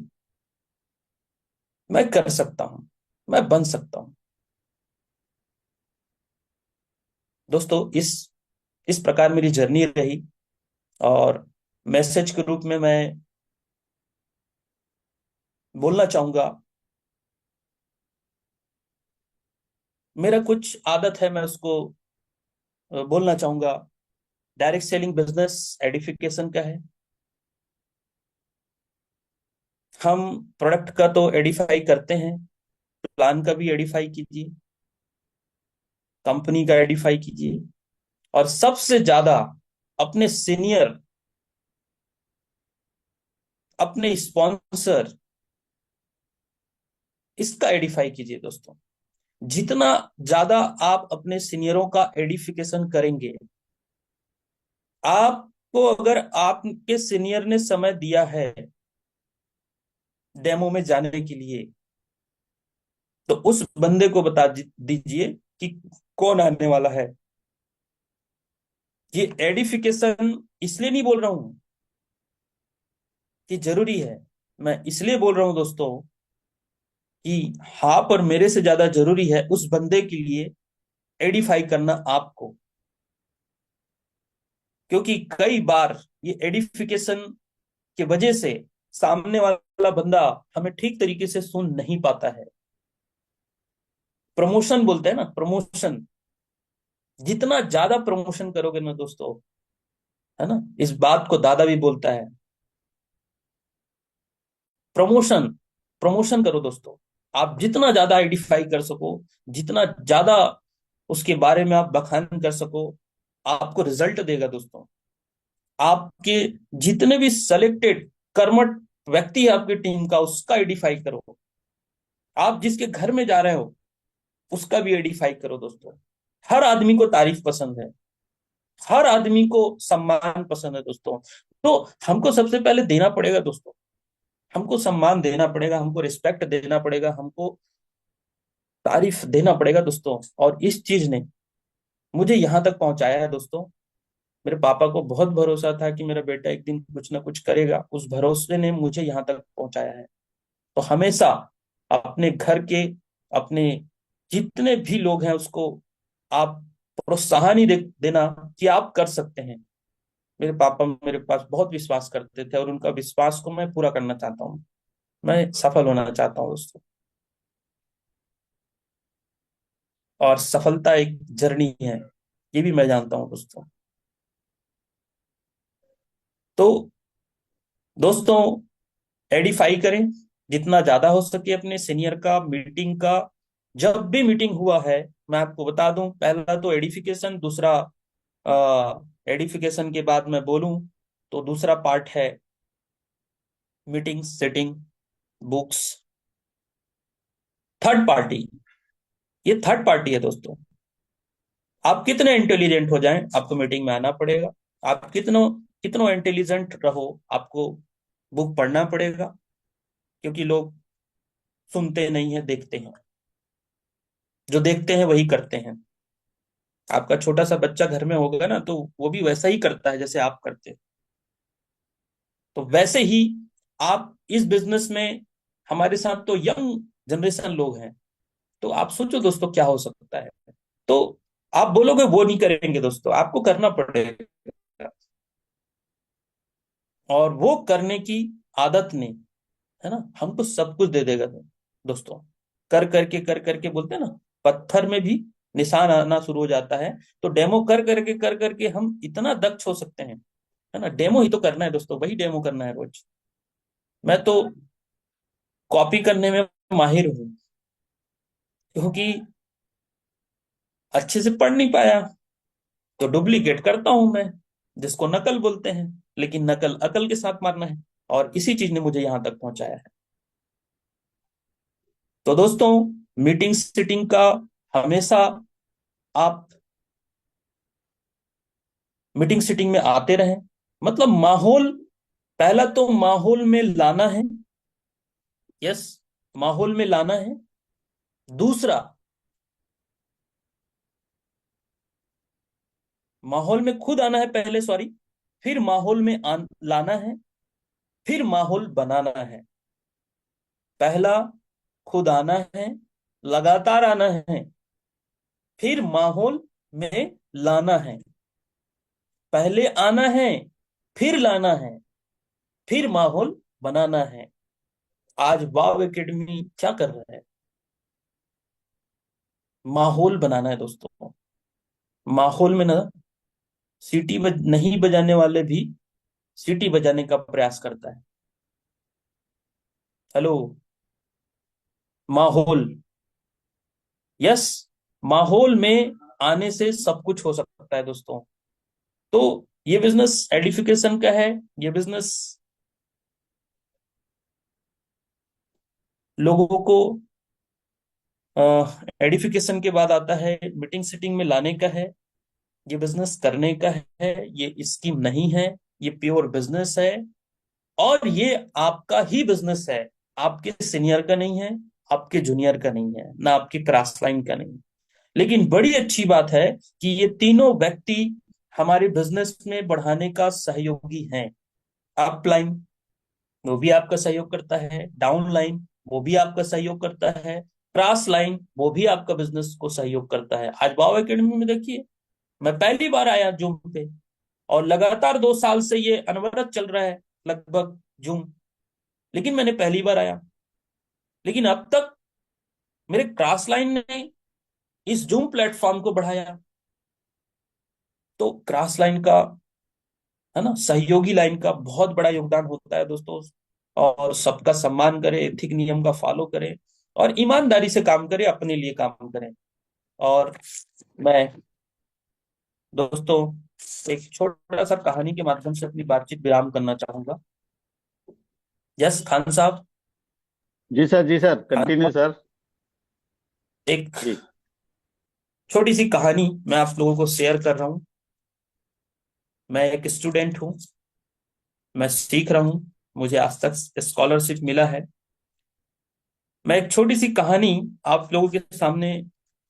Speaker 1: मैं कर सकता हूं, मैं बन सकता हूं दोस्तों। इस प्रकार मेरी जर्नी रही। और मैसेज के रूप में मैं बोलना चाहूंगा, मेरा कुछ आदत है, मैं उसको बोलना चाहूंगा। डायरेक्ट सेलिंग बिजनेस एडिफिकेशन का है। हम प्रोडक्ट का तो एडिफाई करते हैं, प्लान का भी एडिफाई कीजिए, कंपनी का एडिफाई कीजिए। और सबसे ज्यादा अपने सीनियर, अपने स्पॉन्सर, इसका एडिफाई कीजिए दोस्तों। जितना ज्यादा आप अपने सीनियरों का एडिफिकेशन करेंगे, आपको अगर आपके सीनियर ने समय दिया है डेमो में जाने के लिए, तो उस बंदे को बता दीजिए कि कौन आने वाला है। ये एडिफिकेशन इसलिए नहीं बोल रहा हूं कि जरूरी है, मैं इसलिए बोल रहा हूं दोस्तों कि हाँ, पर मेरे से ज्यादा जरूरी है उस बंदे के लिए एडिफाई करना आपको। क्योंकि कई बार ये एडिफिकेशन की वजह से सामने वाला बंदा हमें ठीक तरीके से सुन नहीं पाता है। प्रमोशन बोलते हैं ना, प्रमोशन। जितना ज्यादा प्रमोशन करोगे ना दोस्तों, है ना, इस बात को दादा भी बोलता है, प्रमोशन। प्रमोशन करो दोस्तों। आप जितना ज्यादा आइडेंटिफाई कर सको, जितना ज्यादा उसके बारे में आप बखान कर सको, आपको रिजल्ट देगा दोस्तों। आपके जितने भी सेलेक्टेड कर्मठ व्यक्ति है आपकी टीम का, उसका आइडेंटिफाई करो। आप जिसके घर में जा रहे हो उसका भी आइडेंटिफाई करो दोस्तों। हर आदमी को तारीफ पसंद है, हर आदमी को सम्मान पसंद है दोस्तों। तो हमको सबसे पहले देना पड़ेगा दोस्तों, हमको सम्मान देना पड़ेगा, हमको रिस्पेक्ट देना पड़ेगा, हमको तारीफ देना पड़ेगा दोस्तों। और इस चीज ने मुझे यहां तक पहुंचाया है दोस्तों। मेरे पापा को बहुत भरोसा था कि मेरा बेटा एक दिन कुछ ना कुछ करेगा, उस भरोसे ने मुझे यहाँ तक पहुंचाया है। तो हमेशा अपने घर के, अपने जितने भी लोग हैं उसको आप प्रोत्साहन ही देना कि आप कर सकते हैं। मेरे पापा मेरे पास बहुत विश्वास करते थे और उनका विश्वास को मैं पूरा करना चाहता हूँ। मैं सफल होना चाहता हूँ दोस्तों। और सफलता एक जर्नी है, ये भी मैं जानता हूँ दोस्तों। तो दोस्तों, एडिफाई करें जितना ज्यादा हो सके अपने सीनियर का, मीटिंग का। जब भी मीटिंग हुआ है, मैं आपको बता दूं, पहला तो एडिफिकेशन, दूसरा एडिफिकेशन के बाद मैं बोलूं तो दूसरा पार्ट है meeting setting, books, third party. ये थर्ड पार्टी है दोस्तों। आप कितने इंटेलिजेंट हो जाएं, आपको मीटिंग में आना पड़ेगा। आप कितनों कितनों इंटेलिजेंट रहो, आपको बुक पढ़ना पड़ेगा। क्योंकि लोग सुनते नहीं है, देखते हैं। जो देखते हैं वही करते हैं। आपका छोटा सा बच्चा घर में होगा ना, तो वो भी वैसा ही करता है जैसे आप करते हैं। तो वैसे ही आप इस बिजनेस में, हमारे साथ तो यंग जनरेशन लोग हैं। तो आप सोचो दोस्तों क्या हो सकता है। तो आप बोलोगे वो नहीं करेंगे दोस्तों, आपको करना पड़ेगा। और वो करने की आदत ने, है ना, हमको सब कुछ दे देगा दोस्तों। कर करके बोलते हैं ना, पत्थर में भी निशान आना शुरू हो जाता है। तो डेमो कर करके हम इतना दक्ष हो सकते हैं, है ना। डेमो ही तो करना है दोस्तों, वही डेमो करना है रोज। मैं तो कॉपी करने में माहिर हूं, क्योंकि अच्छे से पढ़ नहीं पाया तो डुप्लीकेट करता हूं मैं, जिसको नकल बोलते हैं। लेकिन नकल अकल के साथ मारना है, और इसी चीज ने मुझे यहां तक पहुंचाया है। तो दोस्तों, मीटिंग सीटिंग का हमेशा आप मीटिंग सीटिंग में आते रहें। मतलब माहौल, पहला तो माहौल में लाना है। यस, माहौल में लाना है। दूसरा, माहौल में खुद आना है पहले, सॉरी। फिर माहौल में लाना है। फिर माहौल बनाना है। पहला खुद आना है, लगातार आना है, फिर माहौल में लाना है। पहले आना है, फिर लाना है, फिर माहौल बनाना है। आज वाव एकेडमी क्या कर रहा है? माहौल बनाना है दोस्तों। माहौल में ना, नहीं बजाने वाले भी सीटी बजाने का प्रयास करता है। हेलो। माहौल, यस, माहौल में आने से सब कुछ हो सकता है दोस्तों। तो ये बिजनेस एडिफिकेशन का है। ये बिजनेस लोगों को एडिफिकेशन के बाद आता है, मीटिंग सीटिंग में लाने का है। ये बिजनेस करने का है। ये स्कीम नहीं है, ये प्योर बिजनेस है। और ये आपका ही बिजनेस है, आपके सीनियर का नहीं है, आपके जूनियर का नहीं है, ना आपके क्रॉस लाइन का नहीं। लेकिन बड़ी अच्छी बात है कि ये तीनों व्यक्ति हमारे बिजनेस में बढ़ाने का सहयोगी हैं। अपलाइन वो भी आपका सहयोग करता है, डाउन लाइन वो भी आपका सहयोग करता है, क्रॉस लाइन वो भी आपका बिजनेस को सहयोग करता है। आज वाव एकेडमी में देखिए, मैं पहली बार आया जूम पे, और लगातार 2 साल से ये अनवरत चल रहा है लगभग जूम। लेकिन मैंने पहली बार आया, लेकिन अब तक मेरे क्रॉस लाइन ने इस जूम प्लेटफॉर्म को बढ़ाया। तो क्रॉस लाइन का, है ना, सहयोगी लाइन का बहुत बड़ा योगदान होता है दोस्तों। और सबका सम्मान करें, एथिक नियम का फॉलो करें, और ईमानदारी से काम करें, अपने लिए काम करें। और मैं दोस्तों एक छोटा सा कहानी के माध्यम से अपनी बातचीत विराम करना चाहूंगा। यस खान साहब।
Speaker 2: जी सर,
Speaker 1: खान
Speaker 2: कंटिन्यू
Speaker 1: साहब,
Speaker 2: सर।
Speaker 1: एक
Speaker 2: जी
Speaker 1: छोटी सी कहानी मैं आप लोगों को शेयर कर रहा हूँ। मैं एक स्टूडेंट हूँ, मैं सीख रहा हूँ, मुझे आज तक स्कॉलरशिप मिला है। मैं एक छोटी सी कहानी आप लोगों के सामने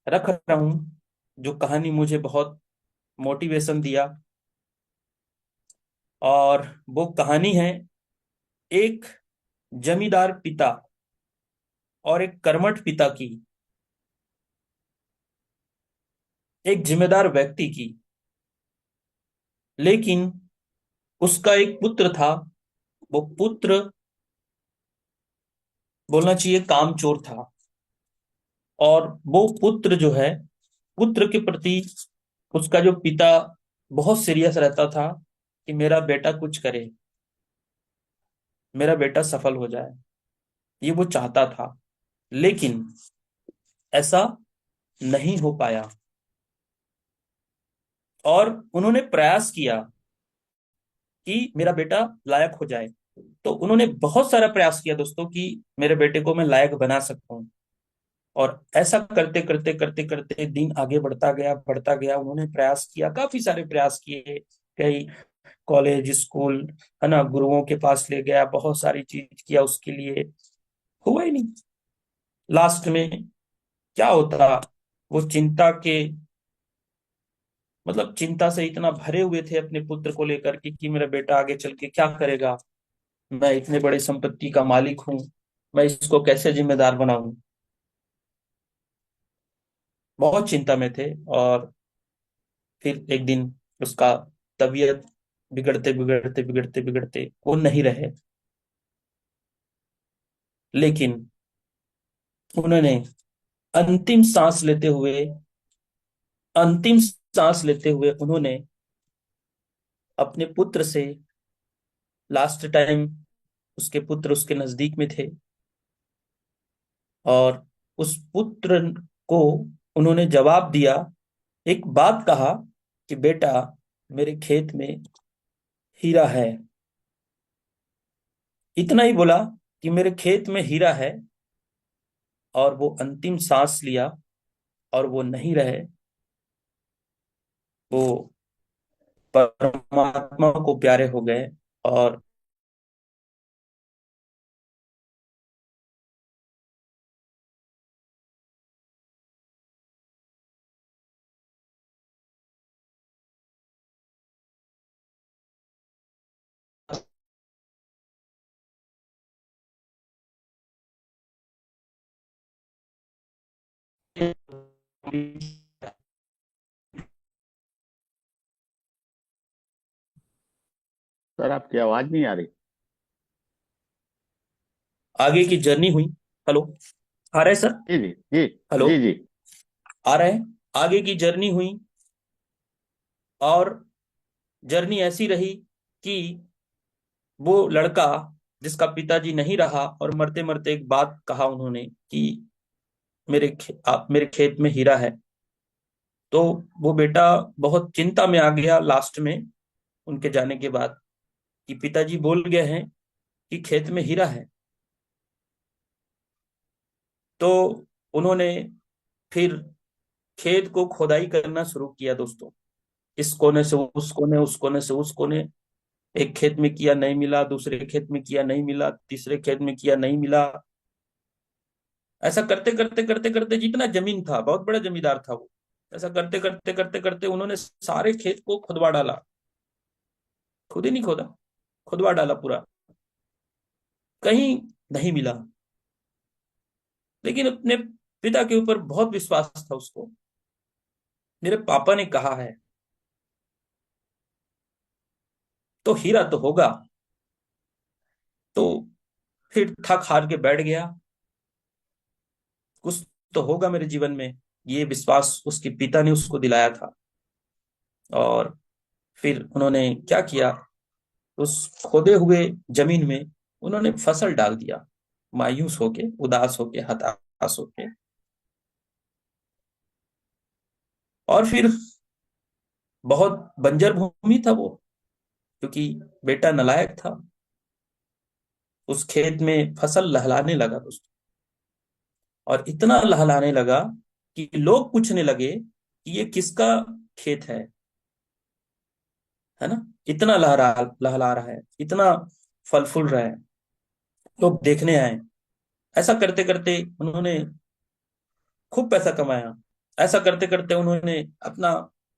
Speaker 1: रख रहा हूँ, जो कहानी मुझे बहुत मोटिवेशन दिया। और वो कहानी है एक जमींदार पिता और एक कर्मठ पिता की, एक जिम्मेदार व्यक्ति की। लेकिन उसका एक पुत्र था। वो पुत्र, बोलना चाहिए, कामचोर था। और वो पुत्र जो है, पुत्र के प्रति उसका जो पिता बहुत सीरियस रहता था कि मेरा बेटा कुछ करे, मेरा बेटा सफल हो जाए, ये वो चाहता था। लेकिन ऐसा नहीं हो पाया। और उन्होंने प्रयास किया कि मेरा बेटा लायक हो जाए। तो उन्होंने बहुत सारा प्रयास किया दोस्तों कि मेरे बेटे को मैं लायक बना सकूं। और ऐसा करते करते करते करते दिन आगे बढ़ता गया, बढ़ता गया। उन्होंने प्रयास किया, काफी सारे प्रयास किए, कई कॉलेज, स्कूल, है ना, गुरुओं के पास ले गया, बहुत सारी चीज किया उसके लिए, हुआ ही नहीं। लास्ट में क्या होता, वो चिंता के, मतलब चिंता से इतना भरे हुए थे अपने पुत्र को लेकर कि मेरा बेटा आगे चल के क्या करेगा, मैं इतने बड़े संपत्ति का मालिक हूं, मैं इसको कैसे जिम्मेदार बनाऊं। बहुत चिंता में थे। और फिर एक दिन उसका तबीयत बिगड़ते बिगड़ते बिगड़ते बिगड़ते वो नहीं रहे। लेकिन उन्होंने अंतिम सांस लेते हुए, अंतिम सांस लेते हुए उन्होंने अपने पुत्र से, लास्ट टाइम उसके पुत्र उसके नजदीक में थे, और उस पुत्र को उन्होंने जवाब दिया, एक बात कहा कि बेटा, मेरे खेत में हीरा है। इतना ही बोला कि मेरे खेत में हीरा है। और वो अंतिम सांस लिया, और वो नहीं रहे। वो परमात्मा को प्यारे हो गए। और
Speaker 2: सर, आपकी आवाज नहीं आ रही।
Speaker 1: आगे की जर्नी हुई। हेलो, आ रहे सर?
Speaker 2: जी जी जी।
Speaker 1: हेलो,
Speaker 2: जी जी।
Speaker 1: आ रहे हैं? आगे की जर्नी हुई। और जर्नी ऐसी रही कि वो लड़का जिसका पिताजी नहीं रहा, और मरते मरते एक बात कहा उन्होंने कि आप मेरे खेत में हीरा है। तो वो बेटा बहुत चिंता में आ गया लास्ट में। उनके जाने के बाद कि पिताजी बोल गए हैं कि खेत में हीरा है। तो उन्होंने फिर खेत को खोदाई करना शुरू किया दोस्तों। इस कोने से उस कोने, उस कोने से उस कोने। एक खेत में किया, नहीं मिला। दूसरे खेत में किया, नहीं मिला। तीसरे खेत में किया, नहीं मिला। ऐसा करते करते करते करते, जितना जमीन था, बहुत बड़ा जमींदार था वो। ऐसा करते करते करते करते उन्होंने सारे खेत को खुदवा डाला। खुद ही नहीं खोदा, खुदवा डाला पूरा। कहीं नहीं मिला। लेकिन अपने पिता के ऊपर बहुत विश्वास था उसको। मेरे पापा ने कहा है तो हीरा तो होगा। तो फिर थक हार के बैठ गया। कुछ तो होगा मेरे जीवन में, ये विश्वास उसके पिता ने उसको दिलाया था। और फिर उन्होंने क्या किया, उस खोदे हुए जमीन में उन्होंने फसल डाल दिया। मायूस होके, उदास होके, हताश होके। और फिर बहुत बंजर भूमि था वो, क्योंकि बेटा नालायक था। उस खेत में फसल लहलाने लगा दोस्तों। और इतना लहलाने लगा कि लोग पूछने लगे कि ये किसका खेत है ना। इतना लहला रहा है, इतना फल फूल रहा है। लोग देखने आए। ऐसा करते करते उन्होंने खूब पैसा कमाया। ऐसा करते करते उन्होंने अपना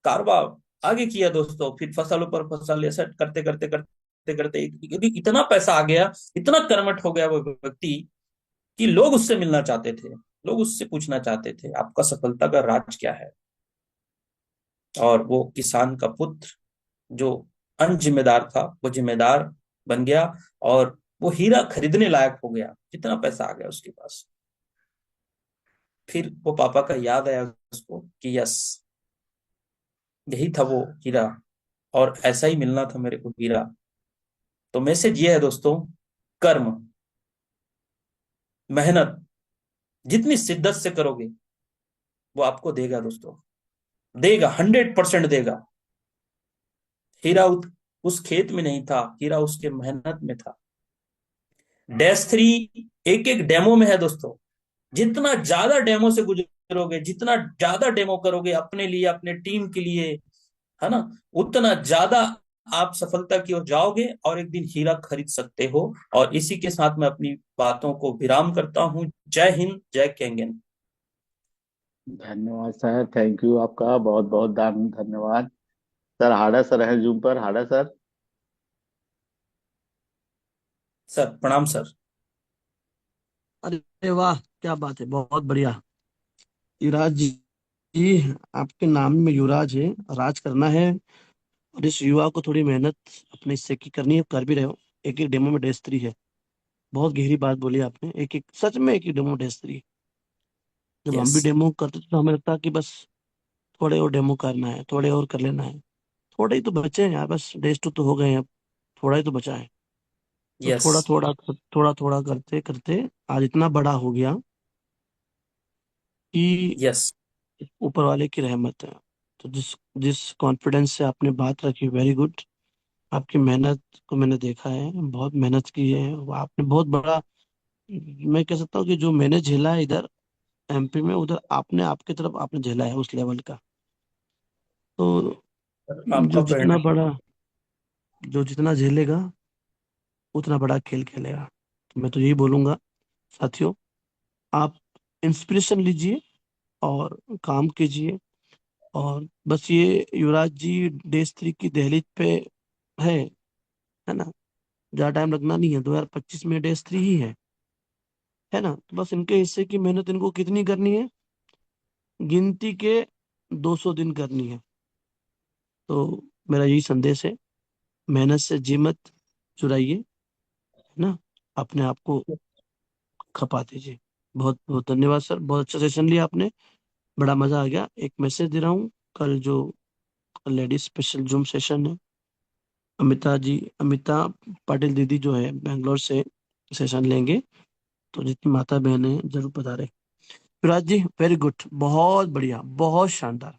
Speaker 1: कारोबार आगे किया दोस्तों। फिर फसलों पर फसल, ऐसा करते करते करते करते इतना पैसा आ गया, इतना कर्मठ हो गया वो व्यक्ति कि लोग उससे मिलना चाहते थे। लोग उससे पूछना चाहते थे, आपका सफलता का राज क्या है। और वो किसान का पुत्र जो अनजिम्मेदार था, वो जिम्मेदार बन गया। और वो हीरा खरीदने लायक हो गया, इतना पैसा आ गया उसके पास। फिर वो पापा का याद आया उसको कि यस, यही था वो हीरा। और ऐसा ही मिलना था मेरे को हीरा। तो मैसेज ये है दोस्तों, कर्म, मेहनत जितनी शिद्दत से करोगे, वो आपको देगा दोस्तों। देगा, 100% देगा। हीरा उस खेत में नहीं था, हीरा उसके मेहनत में था। डैश थ्री एक एक डेमो में है दोस्तों। जितना ज्यादा डेमो से गुजरोगे, जितना ज्यादा डेमो करोगे अपने लिए, अपने टीम के लिए, है ना, उतना ज्यादा आप सफलता की ओर जाओगे और एक दिन हीरा खरीद सकते हो। और इसी के साथ मैं अपनी बातों को विराम करता हूं। जय हिंद, जय केंगन।
Speaker 2: धन्यवाद सर, थैंक यू आपका बहुत बहुत धन्यवाद। सर हाड़ा सर है जूम पर, हाड़ा सर।
Speaker 1: सर प्रणाम सर।
Speaker 3: अरे वाह, क्या बात है, बहुत बढ़िया। युवराज जी, आपके नाम में युवराज है, राज करना है। और इस युवा को थोड़ी मेहनत अपने हिस्से की करनी है, कर भी रहे हो। एक एक डेमो में डेस्त्री है। बहुत गहरी बात बोली आपने, एक एक सच में एक एक डेमो डेस्त्री। जब हम
Speaker 1: यस।
Speaker 3: भी डेमो करते थे तो हमें लगता कि बस थोड़े और डेमो करना है, थोड़े और कर लेना है। थोड़े ही तो बचे हैं यार, बस डेज टू तो हो गए हैं अब। थोड़ा ही तो बचा है। तो
Speaker 1: यस।
Speaker 3: थोड़ा थोड़ा थोड़ा थोड़ा करते करते आज इतना बड़ा हो गया कि
Speaker 1: यस।
Speaker 3: ऊपर वाले की रहमत है। तो जिस जिस कॉन्फिडेंस से आपने बात रखी, वेरी गुड। आपकी मेहनत को मैंने देखा है, बहुत मेहनत की है। वो आपने बहुत बड़ा, मैं कह सकता हूँ कि जो मैंने झेला है इधर एमपी में, उधर आपने आपकी तरफ आपने झेला है उस लेवल का। तो जो
Speaker 1: आपका
Speaker 3: जितना
Speaker 1: प्रेरणा।
Speaker 3: बड़ा, जो जितना झेलेगा उतना बड़ा खेल खेलेगा। तो मैं तो यही बोलूंगा साथियों, आप इंस्पिरेशन लीजिए और काम कीजिए। और बस ये युवराज जी डेज 3 की दहलीज पे है ना। ज्यादा टाइम लगना नहीं है, 2025 में डेज 3 ही है ना। तो बस इनके हिस्से की मेहनत इनको कितनी करनी है, गिनती के 200 दिन करनी है। तो मेरा यही संदेश है, मेहनत से जी मत चुराइए, है ना। अपने आप को खपा दीजिए। बहुत बहुत धन्यवाद सर, बहुत अच्छा सेशन लिया आपने। बड़ा मजा आ गया। एक मैसेज दे रहा हूँ, कल जो लेडीज स्पेशल जूम सेशन है, अमिता पाटिल दीदी जो है बेंगलोर से सेशन लेंगे। तो जितनी माता बहन है जरूर पधारे। युवराज जी वेरी गुड, बहुत बढ़िया, बहुत शानदार।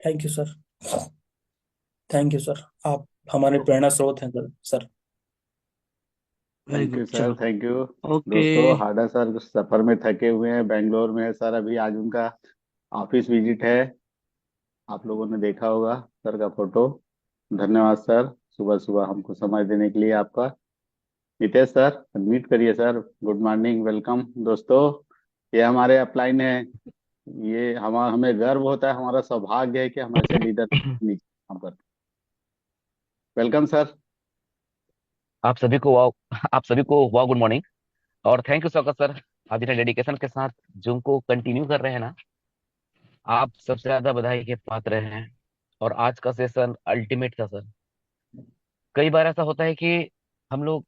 Speaker 1: Thank you sir. Thank you sir. आप हमारे प्रेरणा स्रोत हैं sir.
Speaker 3: Very
Speaker 2: thank
Speaker 3: good,
Speaker 2: you sir,
Speaker 3: चलो।
Speaker 2: Thank you.
Speaker 3: ओके।
Speaker 2: दोस्तों, हाडा सर सफर में थके हुए हैं, बेंगलोर में है सर अभी। आज उनका ऑफिस विजिट है। आप लोगों ने देखा होगा सर का फोटो। धन्यवाद सर, सुबह सुबह हमको समय देने के लिए आपका। नितेश सर, अनम्यूट करिए सर। गुड मॉर्निंग, वेलकम दोस्तों। ये हमारे अपलाइन है। ये हमें गर्व होता है, हमारा सौभाग्य है कि हम ऐसे लीडर काम करते हैं। Welcome sir.
Speaker 4: आप सभी को आप सभी को वाह गुड मॉर्निंग। और थैंक यू सौकत सर। आप जितने डेडिकेशन के साथ जूम को कंटिन्यू कर रहे हैं ना, आप सबसे ज्यादा बधाई के पात्र हैं। और आज का सेशन अल्टीमेट था सर। कई बार ऐसा होता है कि हम लोग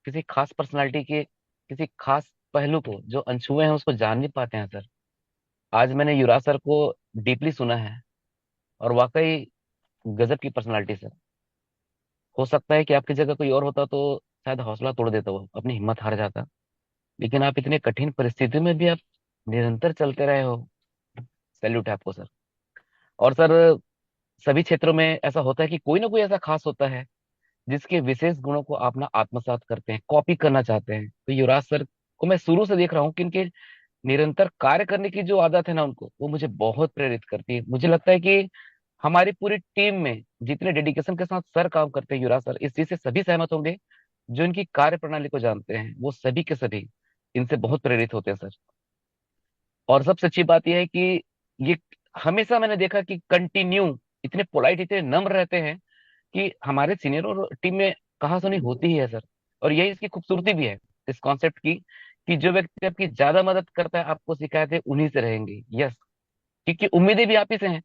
Speaker 4: किसी खास पर्सनालिटी के किसी खास पहलू को जो अनछुए हैं उसको जान नहीं पाते हैं सर। आज मैंने युवराज सर को डीपली सुना है, और वाकई गजब की पर्सनालिटी सर। हो सकता है कि आपकी जगह कोई और होता तो शायद हौसला तोड़ देता, वो अपनी हिम्मत हार जाता। लेकिन आप इतने कठिन परिस्थिति में भी आप निरंतर चलते रहे हो। सैल्यूट है आपको सर। और सर, सभी क्षेत्रों में ऐसा होता है कि कोई ना कोई ऐसा खास होता है जिसके विशेष गुणों को आप ना आत्मसात करते हैं, कॉपी करना चाहते हैं। तो युवराज सर को मैं शुरू से देख रहा हूँ कि इनके निरंतर कार्य करने की जो आदत है ना उनको, वो मुझे बहुत प्रेरित करती है। मुझे लगता है कि हमारी पूरी टीम में जितने डेडिकेशन के साथ सर काम करते हैं, युवराज सर इस चीज से सभी सहमत होंगे। जो इनकी कार्य प्रणाली को जानते हैं वो सभी के सभी इनसे बहुत प्रेरित होते हैं सर। और सबसे अच्छी बात यह है कि ये हमेशा मैंने देखा कि कंटिन्यू इतने पोलाइट, इतने नम्र रहते हैं कि हमारे सीनियर और टीम में कहा सुनी होती ही है सर। और यही इसकी खूबसूरती भी है, इस कॉन्सेप्ट की, कि जो व्यक्ति आपकी ज्यादा मदद करता है आपको शिकायतें उन्हीं से रहेंगी। यस, क्योंकि उम्मीदें भी आप ही से हैं।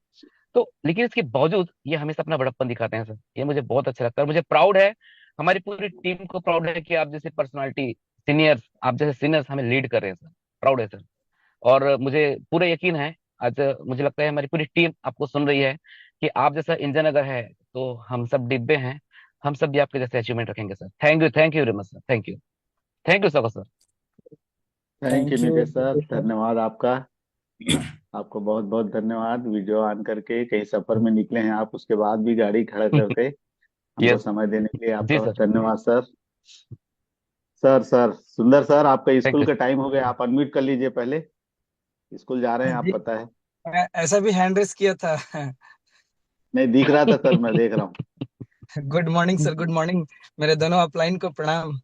Speaker 4: तो लेकिन इसके बावजूद ये हमेशा अपना बड़प्पन दिखाते हैं सर। ये मुझे बहुत अच्छा लगता है, और मुझे प्राउड है, हमारी पूरी टीम को प्राउड है कि आप जैसे पर्सनालिटी, सीनियर्स, आप जैसे सीनियर्स हमें लीड कर रहे हैं सर। प्राउड है सर। और मुझे पूरा यकीन है, आज मुझे लगता है हमारी पूरी टीम आपको सुन रही है, कि आप जैसा इंजन अगर है तो हम सब डिब्बे हैं। हम सब भी आपके जैसे अचीवमेंट रखेंगे sir. Thank you very much sir. Thank you sir.
Speaker 2: Thank you
Speaker 1: thank you
Speaker 2: Nitesh sir,
Speaker 1: sir.
Speaker 2: धन्यवाद आपका। आपको बहुत बहुत धन्यवाद। वीडियो ऑन करके कहीं सफर में निकले हैं आप, उसके बाद भी गाड़ी खड़ा करके हमको
Speaker 4: यस।
Speaker 2: समय देने के लिए
Speaker 4: जी
Speaker 2: आपका
Speaker 4: सर।
Speaker 2: धन्यवाद सर। सर सर सुंदर सर, आपका
Speaker 4: थैंक
Speaker 2: स्कूल
Speaker 4: यू
Speaker 2: का
Speaker 4: सर।
Speaker 2: टाइम हो गया, आप अनम्यूट कर लीजिए पहले। स्कूल जा रहे हैं आप,
Speaker 5: जी,
Speaker 2: पता है।
Speaker 5: मैं ऐसा भी हैंड रेस किया था।
Speaker 2: नहीं दिख रहा था सर, मैं देख रहा हूँ।
Speaker 5: Good morning sir, good morning. मेरे दोनों अपलाइन को प्रणाम।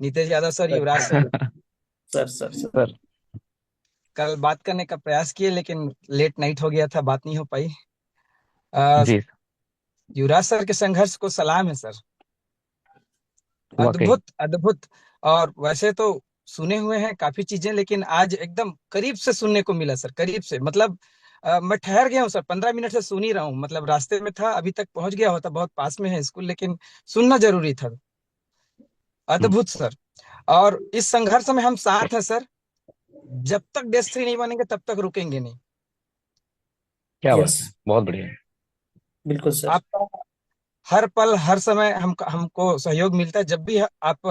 Speaker 5: नीतीश यादव सर, युवराज सर।
Speaker 1: सर।
Speaker 4: सर।
Speaker 5: कल बात करने का प्रयास किए लेकिन लेट नाइट हो गया था, बात नहीं हो पाई। अ,
Speaker 4: जी।
Speaker 5: युवराज सर के संघर्ष को सलाम है सर।
Speaker 4: वाकई।
Speaker 5: अद्भुत अद्भुत। और वैसे तो सुने हुए हैं काफी चीजें, लेकिन आज एकदम करीब से सुनने को मिला सर, करीब से। मतलब मैं ठहर गया हूँ सर, 15 मिनट से सुन ही रहा हूँ। मतलब रास्ते में था, अभी तक पहुंच गया होता, बहुत पास में है स्कूल, लेकिन सुनना जरूरी था।
Speaker 4: हम्म,
Speaker 5: अद्भुत सर। और इस संघर्ष में हम साथ हैं सर। जब तक डेस्क थ्री नहीं बनेंगे तब तक रुकेंगे नहीं।
Speaker 4: क्या बात
Speaker 1: यस,
Speaker 4: है, बहुत बढ़िया है।
Speaker 1: बिल्कुल सर।
Speaker 5: आपका हर पल हर समय हमको सहयोग मिलता है। जब भी आप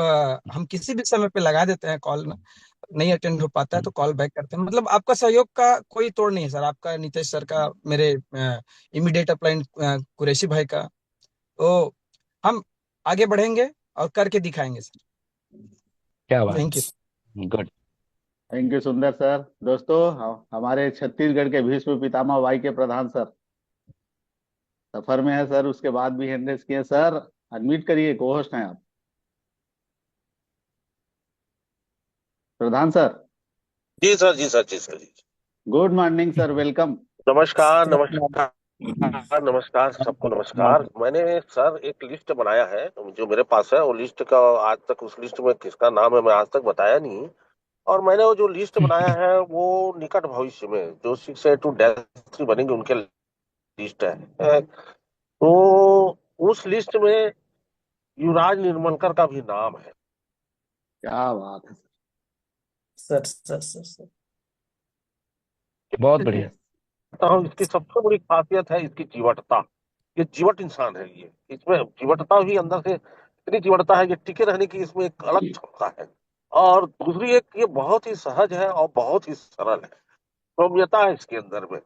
Speaker 5: हम किसी भी समय पे लगा देते हैं कॉल, नहीं अटेंड हो पाता है तो कॉल बैक करते हैं। मतलब आपका सहयोग का कोई तोड़ नहीं है सर। आपका, नीतीश सर का, मेरे इमीडिएट अपलाइन कुरैशी भाई का। तो हम आगे बढ़ेंगे और करके दिखाएंगे सर।
Speaker 4: क्या बात
Speaker 5: थैंक यू।
Speaker 4: है, गुड।
Speaker 2: थैंक यू सुंदर सर। दोस्तों, हमारे छत्तीसगढ़ के भीष्म पितामह वाई के प्रधान सर सफर में है सर, उसके बाद भी हैंड रेस किए सर। अनम्यूट करिए, को होस्ट हैं आप। प्रधान सर।
Speaker 6: जी सर, जी सर, जी सर, जी।
Speaker 2: Good morning sir, welcome.
Speaker 6: नमस्कार,
Speaker 1: सर,
Speaker 6: नमस्कार, नमस्कार, सबको नमस्कार। मैंने सर एक लिस्ट बनाया है जो मेरे पास है। वो लिस्ट का आज तक, उस लिस्ट में किसका नाम है मैं आज तक बताया नहीं। और मैंने वो जो लिस्ट बनाया है वो निकट भविष्य में जो 682-3 बनेंगे उनके लिस्ट है। तो उस लिस्ट में युवराज निर्मलकर का भी नाम है।
Speaker 2: क्या बात है
Speaker 1: सर।
Speaker 4: बहुत
Speaker 2: सर।
Speaker 4: बढ़िया।
Speaker 6: कहता हूँ इसकी सबसे बड़ी खासियत है इसकी जीवटता। ये जीवट इंसान है। ये इसमें जीवटता भी अंदर से इतनी जीवटता है, ये टिके रहने की इसमें एक अलग क्षमता है। और दूसरी एक, ये बहुत ही सहज है और बहुत ही सरल है। सौम्यता है इसके अंदर में।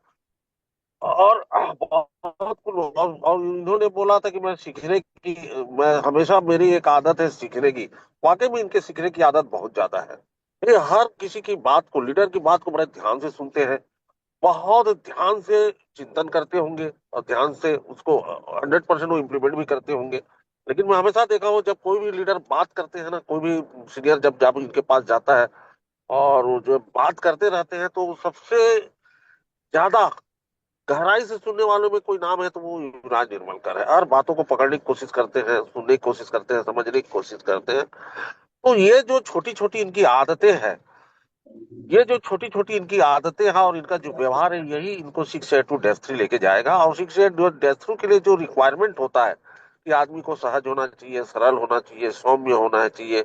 Speaker 6: और बहुत कुछ, और इन्होंने बोला था कि मैं हमेशा, मेरी एक आदत है सीखने की। वाकई में इनके सीखने की आदत बहुत ज्यादा है। ये हर किसी की बात को, लीडर की बात को बड़े ध्यान से सुनते हैं, बहुत ध्यान से चिंतन करते होंगे, और ध्यान से उसको 100% वो इम्प्लीमेंट भी करते होंगे। लेकिन मैं हमेशा देखा हूँ, जब कोई भी लीडर बात करते हैं ना, कोई भी सीनियर जब जब इनके पास जाता है और वो जो बात करते रहते हैं, तो सबसे ज्यादा गहराई से सुनने वालों में कोई नाम है तो वो युवराज निर्मलकर है। हर बातों को पकड़ने की कोशिश करते हैं, सुनने की कोशिश करते हैं, समझने की कोशिश करते हैं। तो ये जो छोटी छोटी इनकी आदतें हैं, ये जो छोटी छोटी इनकी आदतें हैं और इनका जो व्यवहार है, यही इनको 6A to 3 लेके जाएगा। और 6A to 3 के लिए जो रिक्वायरमेंट होता है कि आदमी को सहज होना चाहिए, सरल होना चाहिए, सौम्य होना चाहिए,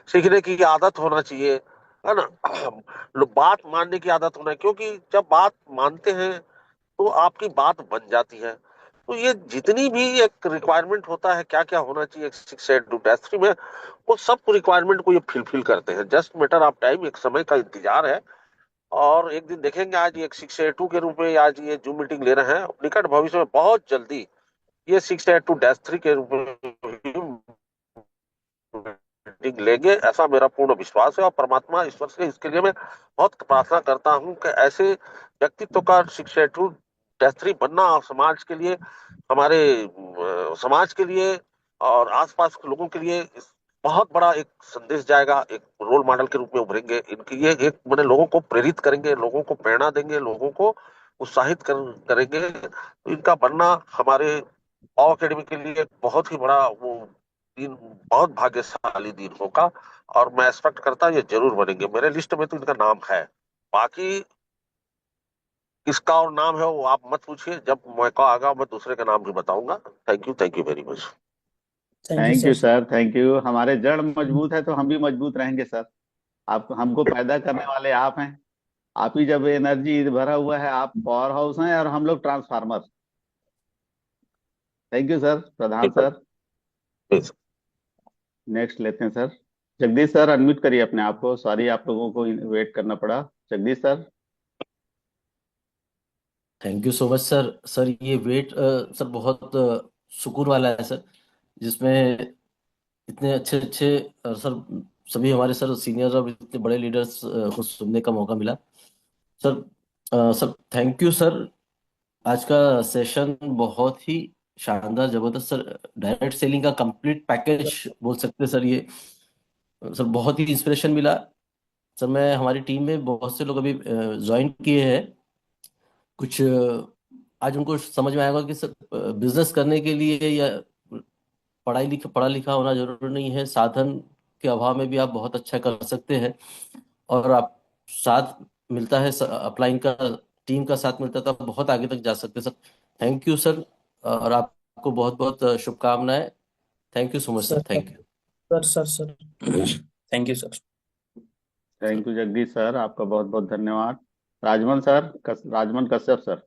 Speaker 6: सीखने की आदत होना चाहिए, है ना, बात मानने की आदत होना है, क्योंकि जब बात मानते हैं तो आपकी बात बन जाती है। तो ये जितनी भी एक रिक्वायरमेंट होता है, क्या क्या होना चाहिए 6A to 3 में, वो सब रिक्वायरमेंट को ये फिलफिल करते हैं। जस्ट मैटर ऑफ टाइम, एक समय का इंतजार है। और एक दिन देखेंगे, आज ये 6A 2 के रूप में आज ये जूम मीटिंग ले रहे हैं, निकट भविष्य में बहुत जल्दी ये 6A to 3 के रूप में मीटिंग लेंगे, ऐसा मेरा पूर्ण विश्वास है। और परमात्मा ईश्वर से इसके लिए मैं बहुत प्रार्थना करता हूँ कि ऐसे व्यक्तित्व का 6A to 3 बनना, और समाज के लिए, हमारे समाज के लिए और आसपास के लोगों के लिए बहुत बड़ा एक संदेश जाएगा। एक रोल मॉडल के रूप में उभरेंगे इनकी, ये एक मैंने लोगों को प्रेरित करेंगे, लोगों को प्रेरणा देंगे, लोगों को उत्साहित करेंगे। तो इनका बनना हमारे पॉव अकेडमी के लिए बहुत ही बड़ा वो दिन, बहुत भाग्यशाली दिन होगा। और मैं एक्सपेक्ट करता हूँ ये जरूर बनेंगे। मेरे लिस्ट में तो इनका नाम है। बाकी किसका और नाम है वो आप मत पूछिए, जब मौका आएगा मैं दूसरे का नाम भी बताऊंगा। Thank you very much.
Speaker 1: Thank you
Speaker 2: thank
Speaker 1: sir.
Speaker 2: You sir, thank you. हमारे जड़ मजबूत है तो हम भी मजबूत रहेंगे सर। आप हमको पैदा करने वाले आप हैं। आप ही जब एनर्जी भरा हुआ है, आप पावर हाउस हैं और हम लोग ट्रांसफार्मर। थैंक यू सर, प्रधान
Speaker 6: ठीक है,
Speaker 2: सर।
Speaker 6: प्लीज।
Speaker 2: नेक्स्ट लेते हैं सर। जगदीश सर, अनम्यूट करिए अपने आप को। सॉरी आप लोगों को वेट करना पड़ा। Jagdish sir.
Speaker 7: Thank you so much sir. Sir ये वेट सर बहुत सुकून वाला है सर, जिसमें इतने अच्छे अच्छे सर, सभी हमारे सर सीनियर और इतने बड़े लीडर्स को सुनने का मौका मिला। Sir sir thank you sir. आज का सेशन बहुत ही शानदार, जबरदस्त सर। डायरेक्ट सेलिंग का कंप्लीट पैकेज बोल सकते हैं सर ये। सर बहुत ही इंस्पिरेशन मिला सर। मैं हमारी टीम में बहुत से लोग अभी ज्वाइन किए हैं। कुछ आज उनको समझ में आएगा कि सर बिजनेस करने के लिए या पढ़ा लिखा होना जरूरी नहीं है। साधन के अभाव में भी आप बहुत अच्छा कर सकते हैं। और आप साथ मिलता है अपलाइन का, टीम का साथ मिलता है तो आप बहुत आगे तक जा सकते हैं सर। Thank you sir. और आपको बहुत बहुत शुभकामनाएं। Thank you so much
Speaker 1: sir
Speaker 7: sir. Thank you.
Speaker 1: Sir thank you sir.
Speaker 2: Thank you Jagdish sir, आपका बहुत बहुत धन्यवाद। Rajman sir, Rajman Kashyap sir.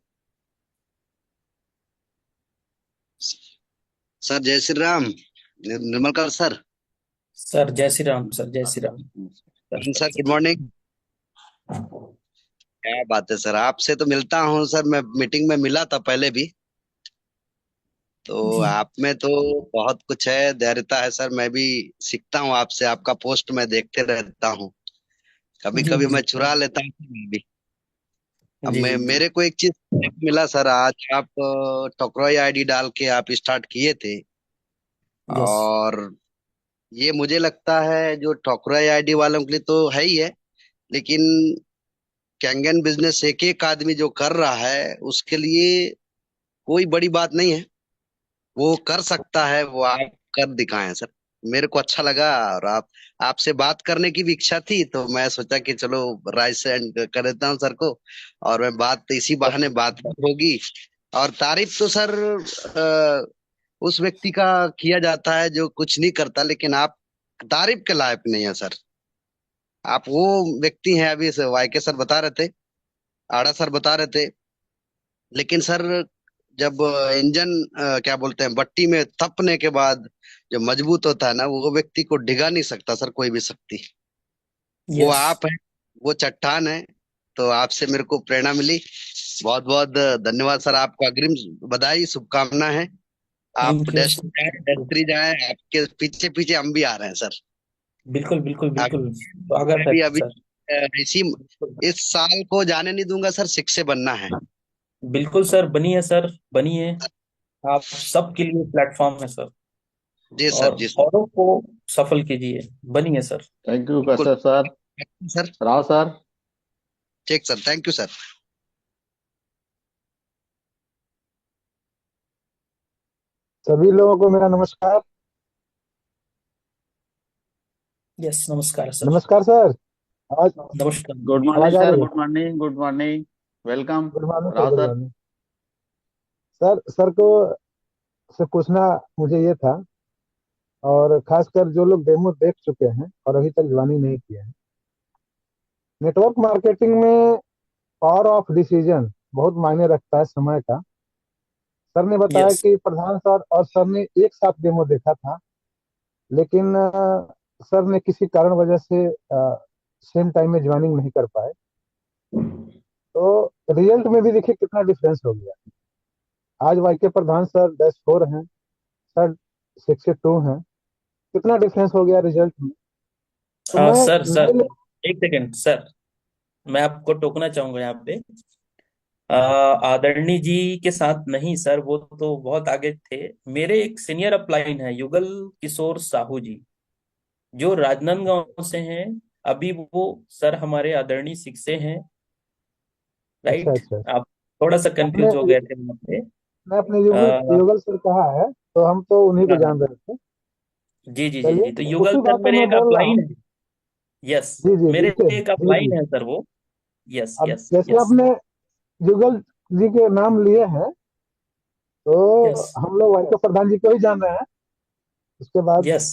Speaker 8: Sir जय श्री राम। निर्मलकर सर।
Speaker 1: सर जय श्री राम, सर जय Shri Ram.
Speaker 8: Sir good morning. क्या बात है सर, आपसे तो मिलता हूँ सर, मैं मीटिंग में मिला था पहले भी। तो
Speaker 1: जी।
Speaker 8: आप में तो बहुत कुछ है, धैर्यता है सर। मैं भी सीखता हूँ आपसे, आपका पोस्ट मैं देखते रहता हूँ। कभी
Speaker 1: जी
Speaker 8: कभी
Speaker 1: जी
Speaker 8: मैं चुरा लेता हूँ मैं भी। अब
Speaker 1: जी
Speaker 8: मैं,
Speaker 1: जी जी।
Speaker 8: मेरे को एक चीज मिला सर, आज आप टोकरॉय आईडी डाल के आप स्टार्ट किए थे।
Speaker 1: यस।
Speaker 8: और ये मुझे लगता है जो ठोकराई आईडी वालों के लिए तो है ही है, लेकिन कैंगन बिजनेस एक एक आदमी जो कर रहा है उसके लिए कोई बड़ी बात नहीं है। वो कर सकता है, वो आप कर दिखाएं सर। मेरे को अच्छा लगा। और आप, आपसे बात करने की भी इच्छा थी, तो मैं सोचा कि चलो राइट सेंड कर देता हूँ सर को। और मैं बात तो इसी बहाने बात भी होगी। और तारीफ तो सर उस व्यक्ति का किया जाता है जो कुछ नहीं करता, लेकिन आप तारीफ के लायक नहीं है सर। आप वो व्यक्ति हैं, अभी से वाईके सर बता रहे थे, आड़ा सर बता रहे थे। लेकिन सर जब इंजन क्या बोलते हैं, भट्टी में तपने के बाद जो मजबूत होता है ना, वो व्यक्ति को डिगा नहीं सकता सर कोई भी शक्ति। वो
Speaker 1: यस।
Speaker 8: आप है, वो चट्टान है। तो आपसे मेरे को प्रेरणा मिली। बहुत बहुत धन्यवाद सर, आपको अग्रिम बधाई, शुभकामना है। आप
Speaker 1: थैंक यू
Speaker 8: डेस्क जाए, डेस्ट्री जाए, आपके पीछे पीछे हम भी आ रहे हैं सर।
Speaker 1: बिल्कुल बिल्कुल
Speaker 8: अब
Speaker 1: बिल्कुल
Speaker 8: मैं
Speaker 1: स्वागत है
Speaker 8: भी अभी
Speaker 1: सर।
Speaker 8: इसी इस साल को जाने नहीं दूंगा सर, 6 से बनना है।
Speaker 1: बिल्कुल सर, बनिए सर, बनिए। आप सबके लिए प्लेटफॉर्म है सर।
Speaker 8: जी सर,
Speaker 1: और
Speaker 8: जी सर।
Speaker 1: औरों को सफल कीजिए, बनिए सर।
Speaker 2: थैंक यू
Speaker 8: बिल्कुल
Speaker 2: Kashyap sir.
Speaker 8: Sir.
Speaker 2: Rao sir.
Speaker 8: ठीक सर, थैंक यू सर।
Speaker 9: सभी लोगों को मेरा नमस्कार।
Speaker 1: यस, नमस्कार सर।
Speaker 9: नमस्कार सर। आवाज
Speaker 1: नमस्कार।
Speaker 2: गुड मॉर्निंग
Speaker 9: आवाज आ
Speaker 2: सर,
Speaker 9: रही है?
Speaker 2: Good morning, good morning. Welcome.
Speaker 9: Good morning sir,
Speaker 2: Rao
Speaker 9: good
Speaker 2: sir.
Speaker 9: Morning. Sir को से पूछना मुझे ये था, और खासकर जो लोग डेमो देख चुके हैं और अभी तक ज्वाइनिंग नहीं किए हैं, नेटवर्क मार्केटिंग में पावर ऑफ डिसीजन बहुत मायने रखता है, समय का। सर ने बताया
Speaker 1: यस।
Speaker 9: कि प्रधान सर और सर ने एक साथ डेमो देखा था, लेकिन सर ने किसी कारण वजह से सेम टाइम में ज्वाइनिंग नहीं कर पाए, तो रिजल्ट में भी देखिए कितना डिफरेंस हो गया। आज वाईके प्रधान सर -4 हैं, सर 62 हैं। कितना डिफरेंस हो गया रिजल्ट में। तो मैं
Speaker 1: सर
Speaker 9: नए
Speaker 1: सर, एक सेकेंड सर, मैं आपको टोकना चाहूंगा यहाँ पे। आदरणीय जी के साथ नहीं सर, वो तो बहुत आगे थे। मेरे एक सीनियर अपलाइन है, युगल किशोर साहू जी, जो राजनांदगांव से हैं। अभी वो सर हमारे आदरणीय शिक्षक हैं।
Speaker 9: अच्छा
Speaker 1: राइट।
Speaker 9: अच्छा।
Speaker 1: आप थोड़ा सा
Speaker 9: आपने
Speaker 1: कंफ्यूज हो गए थे वहाँ पे।
Speaker 9: मैं अपने
Speaker 1: अ,
Speaker 9: युगल सर कहा है, तो हम तो उन्हीं को
Speaker 1: हाँ
Speaker 9: जान
Speaker 1: हाँ।
Speaker 9: रहे थे।
Speaker 1: जी जी जी
Speaker 9: चलिए,
Speaker 1: जी, तो युगल
Speaker 9: उसी
Speaker 1: सर
Speaker 9: बात पे
Speaker 1: मेरे
Speaker 9: मैं
Speaker 1: एक
Speaker 9: बोल रहा
Speaker 1: अपलाइन
Speaker 9: हूँ।
Speaker 1: है। यस।
Speaker 9: जी जी,
Speaker 1: मेरे
Speaker 9: देखिए।
Speaker 1: एक
Speaker 9: जी
Speaker 1: अपलाइन
Speaker 9: जी।
Speaker 1: है सर वो। यस
Speaker 9: अब
Speaker 1: यस
Speaker 9: जैसे
Speaker 1: यस
Speaker 9: आपने युगल जी के नाम लिए हैं, तो
Speaker 1: यस
Speaker 9: हम लोग वाईके प्रधान जी को ही जान रहे हैं, उसके बाद
Speaker 1: यस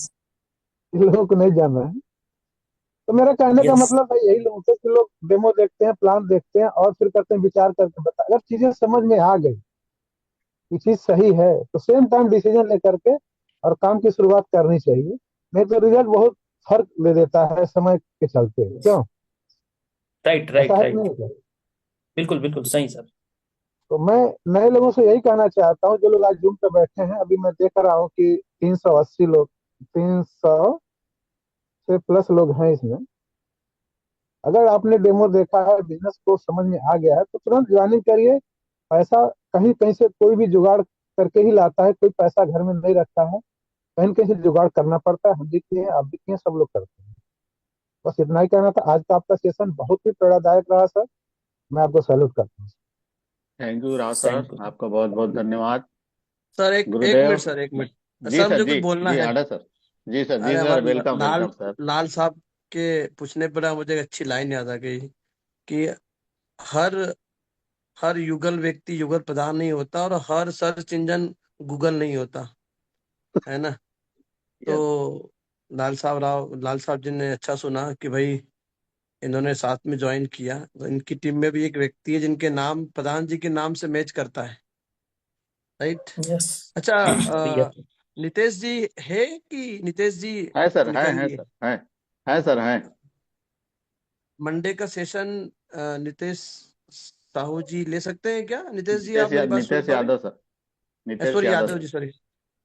Speaker 9: इन लोगों को नहीं जान रहे हैं। तो मेरा कहने का
Speaker 1: यस।
Speaker 9: मतलब भाई यही लोग होते हैं कि लोग डेमो देखते हैं, प्लान देखते हैं, और फिर करते हैं विचार करके बता। अगर चीजें समझ में आ गई ये चीज सही है, तो सेम टाइम डिसीजन लेकर के और काम की शुरुआत करनी चाहिए। नहीं तो रिजल्ट बहुत फर्क ले देता है समय के चलते। क्यों,
Speaker 1: राइट
Speaker 9: ऐसा
Speaker 1: राइट
Speaker 9: है कि
Speaker 1: राइट।
Speaker 9: नहीं क्या?
Speaker 1: बिल्कुल बिल्कुल सही सर।
Speaker 9: तो मैं नए लोगों से यही कहना चाहता हूँ, जो लोग आज जूम पे बैठे हैं, अभी मैं देख रहा हूँ कि 380 लोग, 300 से प्लस लोग हैं इसमें। अगर आपने डेमो देखा है, बिजनेस को समझ में आ गया है, तो तुरंत ज्वाइनिंग करिए। पैसा कहीं कहीं से कोई भी जुगाड़ करके ही लाता है, कोई पैसा घर में नहीं रखता है, कहीं न कहीं से जुगाड़ करना पड़ता है। हम भी किए हैं, आप भी किए हैं, सब लोग करते हैं। बस इतना ही कहना था। आज का आपका सेशन बहुत ही प्रेरणादायक रहा सर, मैं आपको सैल्यूट करता हूँ।
Speaker 2: Thank you Rao sir,
Speaker 1: thank
Speaker 2: आपका बहुत बहुत
Speaker 1: यू।
Speaker 2: धन्यवाद।
Speaker 5: सर एक एक
Speaker 2: गुरुदेव।
Speaker 5: मिनट सर, एक मिनट
Speaker 2: जी
Speaker 5: सर,
Speaker 2: सर,
Speaker 5: मुझे कुछ
Speaker 2: जी
Speaker 5: बोलना
Speaker 2: जी,
Speaker 5: है।
Speaker 2: आडा सर। जी सर, जी
Speaker 5: अरे
Speaker 2: सर,
Speaker 5: हमारे
Speaker 2: वेलकम
Speaker 5: लाल
Speaker 2: वेलकम सर।
Speaker 5: लाल साहब के पूछने पर ना मुझे एक अच्छी लाइन याद आ गई कि हर हर युगल व्यक्ति युगल प्रधान नहीं होता, और हर सर्च इंजन गूगल नहीं होता, है ना। तो
Speaker 2: यस।
Speaker 5: लाल साहब जी ने अच्छा सुना कि भाई इन्होंने साथ में ज्वाइन किया, तो इनकी टीम में भी एक व्यक्ति है जिनके नाम प्रधान जी के नाम से मैच करता है। राइट।
Speaker 1: यस।
Speaker 5: अच्छा,
Speaker 1: यस।
Speaker 5: नितेश जी है कि नितेश जी
Speaker 2: है सर, है
Speaker 5: निकल गए?
Speaker 2: सर, है सर, है।
Speaker 5: मंडे का सेशन नितेश साहू जी ले सकते हैं क्या? नितेश जी, आप मेरी बात सुन
Speaker 2: नितेश
Speaker 5: पा रहे
Speaker 2: यादव सर।
Speaker 5: हैं?
Speaker 2: Nitesh
Speaker 5: sorry,
Speaker 2: Yadav
Speaker 5: Yadav
Speaker 2: sir.
Speaker 5: जी, सॉरी।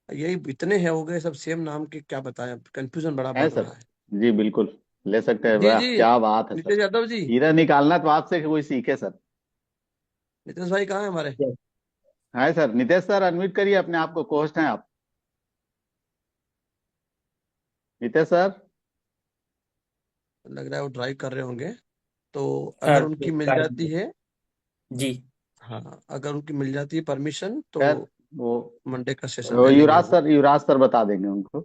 Speaker 5: यही इतने हैं, हो गए सब सेम नाम के, क्या बताएं, कंफ्यूजन बड़ा
Speaker 2: है
Speaker 5: बढ़
Speaker 2: सर।
Speaker 5: रहा है।
Speaker 2: जी बिल्कुल, ले सकते हैं।
Speaker 5: जी
Speaker 2: वाह
Speaker 5: जी।
Speaker 2: क्या बात है सर।
Speaker 5: नितेश यादव जी।
Speaker 2: हीरा निकालना तो आपसे कोई सीखे सर।
Speaker 5: नितेश भाई कहाँ है हमारे?
Speaker 2: है सर, नितेश सर अनम्यूट करिए अपने आप को, होस्ट हैं आप। नितेश सर।
Speaker 5: लग रहा है वो ड्राइव कर रहे होंगे। तो
Speaker 1: हाँ,
Speaker 5: अगर उनकी मिल जाती है,
Speaker 1: जी।
Speaker 5: हाँ, अगर उनकी मिल जाती है परमिशन, तो
Speaker 2: खैर वो
Speaker 5: मंडे का सेशन ले लेंगे
Speaker 2: युवराज
Speaker 5: वो।
Speaker 2: सर, युवराज सर बता देंगे उनको।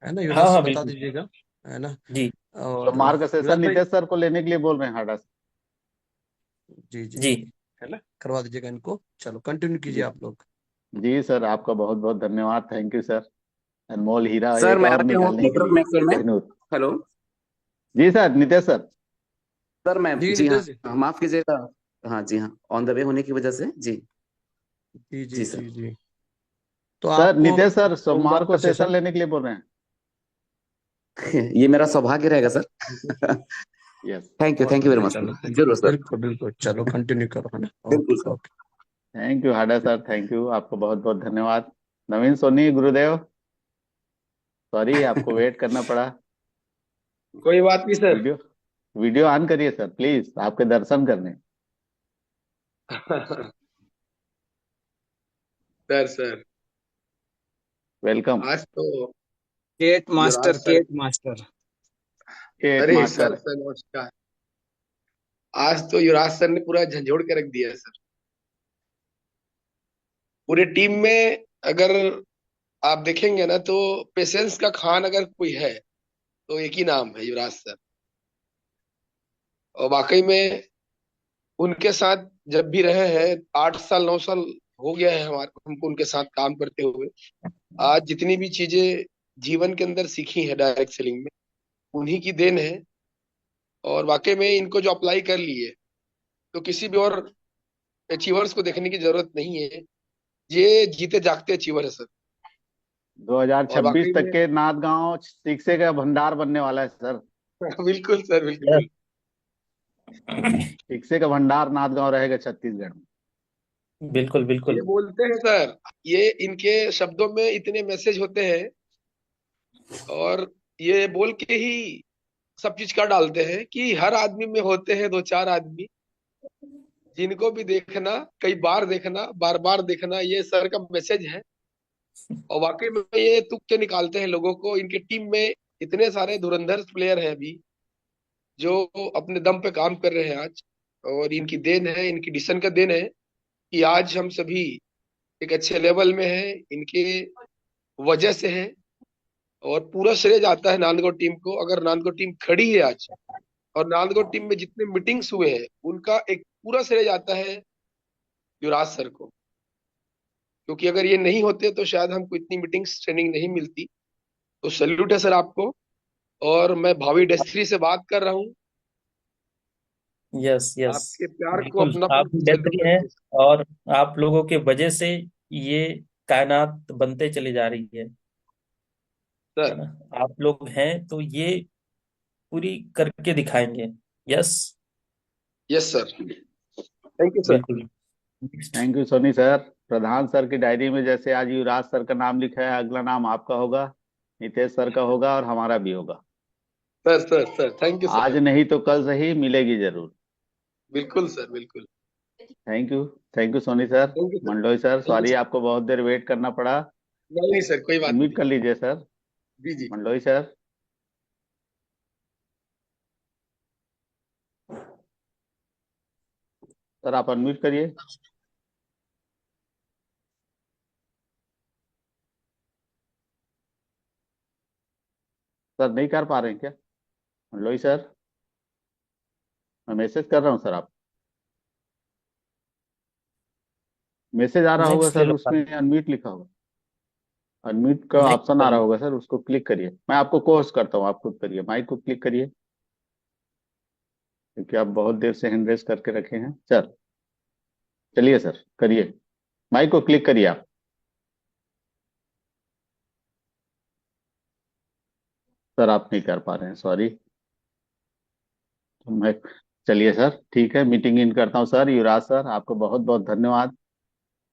Speaker 5: है ना, युवराज
Speaker 1: हाँ
Speaker 5: से
Speaker 1: हाँ
Speaker 5: बता
Speaker 1: बिल्कुल।
Speaker 5: दीजिएगा। है ना।
Speaker 1: जी
Speaker 5: और
Speaker 2: सोमवार का सेशन
Speaker 5: युवराज भाई।
Speaker 2: नितेश सर को लेने के लिए बोल रहे हैं हार्डा से।
Speaker 5: जी जी
Speaker 1: जी।
Speaker 5: जी। है ना, करवा दीजिएगा इनको। चलो कंटिन्यू कीजिए
Speaker 2: जी
Speaker 5: आप लोग।
Speaker 2: जी सर, आपका बहुत बहुत धन्यवाद। Thank you sir. Anmol Hira
Speaker 10: sir
Speaker 2: एक
Speaker 10: मैं आ
Speaker 2: और
Speaker 10: गया हूँ
Speaker 2: निकालने के
Speaker 10: नेटवर्क
Speaker 2: लिए।
Speaker 10: में एक्चुअल में।
Speaker 2: कोहिनूर।
Speaker 10: हेलो।
Speaker 2: जी सर, नितेश सर।
Speaker 10: सर मैं,
Speaker 5: जी
Speaker 10: जी
Speaker 5: नितेश
Speaker 10: हाँ,
Speaker 5: जी।
Speaker 10: माफ कीजिएगा। हाँ जी हाँ, ऑन द वे होने की वजह से जी।
Speaker 5: जी जी
Speaker 10: जी
Speaker 5: जी
Speaker 10: सर।
Speaker 5: जी। तो
Speaker 2: सर
Speaker 5: आपको
Speaker 2: नितेश सर
Speaker 5: सोमवार
Speaker 2: सोमवार को
Speaker 5: का
Speaker 2: सेशन
Speaker 5: सेशन।
Speaker 2: लेने के लिए बोल रहे हैं।
Speaker 10: ये मेरा सौभाग्य रहेगा सर।
Speaker 2: यस।
Speaker 10: थैंक यू
Speaker 3: बहुत
Speaker 10: वेरी
Speaker 3: बढ़िया,
Speaker 10: मच
Speaker 3: चलो
Speaker 10: सर, जरूर सर।
Speaker 3: बिल्कुल बिल्कुल, चलो कंटिन्यू करो, है ना।
Speaker 10: बिल्कुल
Speaker 3: okay
Speaker 10: sir.
Speaker 3: Okay.
Speaker 2: Thank you Hada sir, thank you, आपको बहुत बहुत धन्यवाद। नवीन सोनी गुरुदेव, सॉरी आपको वेट करना पड़ा।
Speaker 11: कोई बात नहीं सर।
Speaker 2: वीडियो वीडियो ऑन करिए सर प्लीज, आपके दर्शन करने।
Speaker 11: Sir sir
Speaker 2: welcome.
Speaker 11: आज तो
Speaker 5: केट
Speaker 11: युवराज
Speaker 5: मास्टर,
Speaker 11: सर।
Speaker 5: केट मास्टर।
Speaker 2: केट
Speaker 11: अरे सर
Speaker 2: मास्टर।
Speaker 11: सर नमस्कार। आज तो युवराज सर ने पूरा झंझोड़ के रख दिया है सर। पूरे टीम में अगर आप देखेंगे ना तो पेशेंस का खान अगर कोई है तो एक ही नाम है, युवराज सर। और वाकई में उनके साथ जब भी रहे हैं, 8 साल 9 साल हो गया है हमारे हमको उनके साथ काम करते हुए। आज जितनी भी चीजें जीवन के अंदर सीखी है डायरेक्ट सेलिंग में, उन्हीं की देन है। और वाकई में इनको जो अप्लाई कर लिए तो किसी भी और अचीवर्स को देखने की जरूरत नहीं है। ये जीते जागते अचीवर है सर। और
Speaker 2: 2026
Speaker 11: वाकई
Speaker 2: तक
Speaker 11: में
Speaker 2: के नाथ गांव शिक्षे का भंडार बनने वाला है सर।
Speaker 11: बिल्कुल सर
Speaker 1: यस।
Speaker 11: बिल्कुल।
Speaker 2: शिक्षे का भंडार नाथ गांव रहेगा छत्तीसगढ़ में।
Speaker 1: बिल्कुल
Speaker 11: ये
Speaker 1: बिल्कुल।
Speaker 11: बोलते हैं सर, ये इनके शब्दों में इतने मैसेज होते हैं और ये बोल के ही सब चीज कर डालते हैं कि हर आदमी में होते हैं दो चार आदमी जिनको भी देखना, कई बार देखना, बार बार देखना, ये सर का मैसेज है। और वाकई में ये तुक के निकालते हैं लोगों को। इनके टीम में इतने सारे धुरंधर प्लेयर हैं अभी जो अपने दम पे काम कर रहे हैं आज। और इनकी देन है, इनकी डिसीजन का देन है कि आज हम सभी एक अच्छे लेवल में हैं, इनके वजह से है। और पूरा श्रेय जाता है नांदगांव टीम को। अगर नांदगांव टीम खड़ी है आज और नांदगांव टीम में जितने मीटिंग्स हुए हैं उनका एक पूरा श्रेय जाता है युवराज सर को। क्योंकि अगर ये नहीं होते तो शायद हमको इतनी मीटिंग्स ट्रेनिंग नहीं मिलती। तो सैल्यूट है सर आपको। और मैं भावी डेस्ट्री से बात कर रहा हूँ।
Speaker 1: Yes yes.
Speaker 11: आपके प्यार को
Speaker 1: बिल्कुल,
Speaker 11: अपना
Speaker 1: आप
Speaker 11: सैल्यूट
Speaker 1: बेहतरीन
Speaker 11: है
Speaker 1: है।
Speaker 11: भाई।
Speaker 1: और आप लोगों के वजह से ये कायनात बनते चली जा रही है
Speaker 11: सर।
Speaker 1: ना। आप लोग हैं तो ये पूरी करके दिखाएंगे। Yes.
Speaker 11: Yes sir, thank you sir.
Speaker 1: बिल्कुल। Next.
Speaker 2: Thank you Soni sir. Pradhan sir की डायरी में जैसे आज युवराज सर का नाम लिखा है, अगला नाम आपका होगा, नितेश सर का होगा और हमारा भी होगा।
Speaker 11: Sir sir sir thank you
Speaker 2: आज
Speaker 11: सर।
Speaker 2: नहीं तो कल सही मिलेगी जरूर।
Speaker 11: बिल्कुल सर बिल्कुल।
Speaker 2: Thank you. Thank you Soni sir.
Speaker 11: Thank you sir.
Speaker 2: Mandloi sir,
Speaker 11: thank you
Speaker 2: sorry
Speaker 11: sir.
Speaker 2: आपको बहुत देर वेट करना पड़ा।
Speaker 11: नहीं नहीं सर, कोई बात
Speaker 2: अनम्यूट
Speaker 11: नहीं।
Speaker 2: कर लीजिए सर।
Speaker 11: जी जी।
Speaker 2: मंडलोई सर। सर आप अनम्यूट करिए। सर नहीं कर पा रहे हैं क्या मंडलोई सर? मैं मैसेज कर रहा हूँ सर, आप मैसेज आ रहा होगा
Speaker 1: नेक्स्ट ले
Speaker 2: सर,
Speaker 1: लो
Speaker 2: उसमें
Speaker 1: सर।
Speaker 2: अनम्यूट लिखा होगा। अनम्यूट का
Speaker 1: नेक्स्ट
Speaker 2: ऑप्शन आ
Speaker 1: कर
Speaker 2: रहा
Speaker 1: लो।
Speaker 2: होगा सर, उसको क्लिक करिए। मैं आपको कोर्स करता हूँ, आप खुद करिए, माइक को क्लिक करिए, क्योंकि आप बहुत देर से हैंड रेस करके रखे हैं। सर चलिए सर करिए, माइक को क्लिक करिए आप। सर आप नहीं कर पा रहे हैं, सॉरी। मैं चलिए सर ठीक है, मीटिंग इन करता हूँ सर। युवराज सर आपको बहुत बहुत धन्यवाद।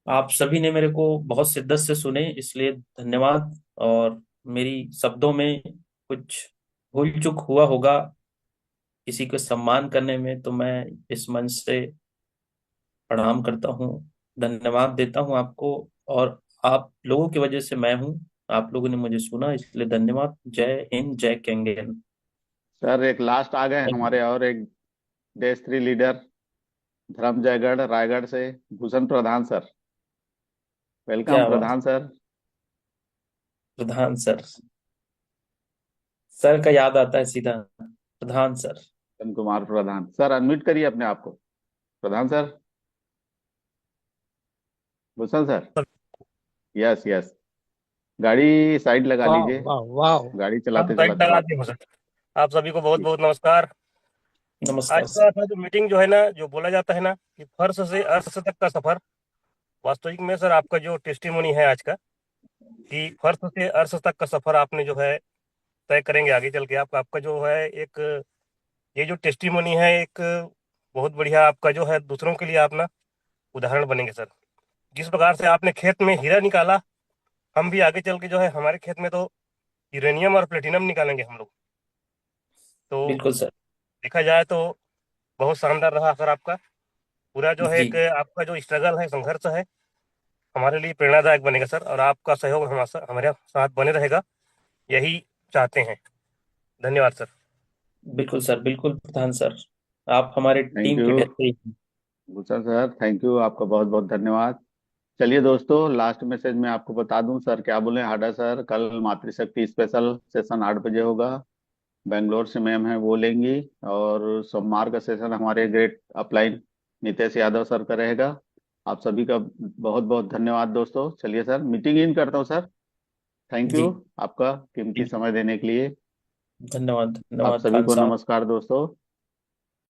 Speaker 1: आप सभी ने मेरे को बहुत शिद्दत से सुने, इसलिए धन्यवाद। और मेरी शब्दों में कुछ भूल चूक हुआ होगा किसी को सम्मान करने में, तो मैं इस मंच से प्रणाम करता हूँ, धन्यवाद देता हूँ आपको। और आप लोगों की वजह से मैं हूँ। आप लोगों ने मुझे सुना, इसलिए धन्यवाद। जय हिंद, जय केंगेन।
Speaker 2: सर एक लास्ट आ गए
Speaker 1: थैंक यू।
Speaker 2: हमारे और एक देश थ्री लीडर, धर्मजयगढ़ रायगढ़ से भूषण प्रधान सर। वेलकम
Speaker 1: क्या बात।
Speaker 2: Pradhan sir.
Speaker 1: Pradhan sir. Sir का याद आता है सीधा। Pradhan sir.
Speaker 2: Bhushan Kumar Pradhan sir, unmute करिए अपने आप को। Pradhan sir, Bhushan sir. Yes yes. गाड़ी साइड लगा
Speaker 5: वाह
Speaker 2: लीजिए,
Speaker 5: वाह वाह।
Speaker 2: गाड़ी
Speaker 12: हम
Speaker 2: चलाते
Speaker 12: साइड
Speaker 2: चलाते
Speaker 12: लगा
Speaker 2: बात
Speaker 12: दिए हो
Speaker 2: कीजिए।
Speaker 12: सर। आप सभी को बहुत बहुत नमस्कार।
Speaker 1: नमस्कार
Speaker 12: आज
Speaker 1: सर।
Speaker 12: का अपना जो मीटिंग जो है ना, जो बोला जाता है ना कि फर्श से अर्श तक का सफर, वास्तविक में सर आपका जो टेस्टिमोनी है आज का, कि फर्श से अर्श तक का सफर आपने जो है तय करेंगे आगे चल के। आपका आपका जो है एक ये जो टेस्टिमोनी है एक बहुत बढ़िया आपका जो है दूसरों के लिए आप ना उदाहरण बनेंगे सर। जिस प्रकार से आपने खेत में हीरा निकाला, हम भी आगे चल के जो है हमारे खेत में तो यूरेनियम और प्लेटिनम निकालेंगे हम लोग। तो
Speaker 1: बिल्कुल सर।
Speaker 12: देखा जाए तो बहुत शानदार रहा सर आपका पूरा जो है
Speaker 1: जी
Speaker 12: एक आपका जो स्ट्रगल है, संघर्ष है, हमारे लिए प्रेरणादायक बनेगा सर। और आपका सहयोग हमारे साथ बने रहेगा, यही चाहते हैं। धन्यवाद सर।
Speaker 1: बिल्कुल सर, बिल्कुल प्रधान सर, आप हमारे
Speaker 2: थैंक
Speaker 1: टीम के
Speaker 2: यू
Speaker 1: ढेर हैं।
Speaker 2: भूषण सर, थैंक यू, आपका बहुत बहुत धन्यवाद। चलिए दोस्तों, लास्ट मैसेज में आपको बता दूं सर क्या बोले। हाडा सर, कल मातृशक्ति स्पेशल सेशन 8 बजे होगा। बेंगलोर से मैम है वो लेंगी। और सोमवार का सेशन हमारे great upline Nitesh Yadav sir का रहेगा। आप सभी का बहुत बहुत धन्यवाद दोस्तों। चलिए सर, मीटिंग इन करता हूँ सर। थैंक
Speaker 1: जी
Speaker 2: यू आपका कीमती
Speaker 1: जी,
Speaker 2: समय देने के लिए।
Speaker 1: धन्यवाद
Speaker 2: आप
Speaker 1: धन्यवाद
Speaker 2: सभी
Speaker 1: खान
Speaker 2: को
Speaker 1: साहब।
Speaker 2: नमस्कार दोस्तों।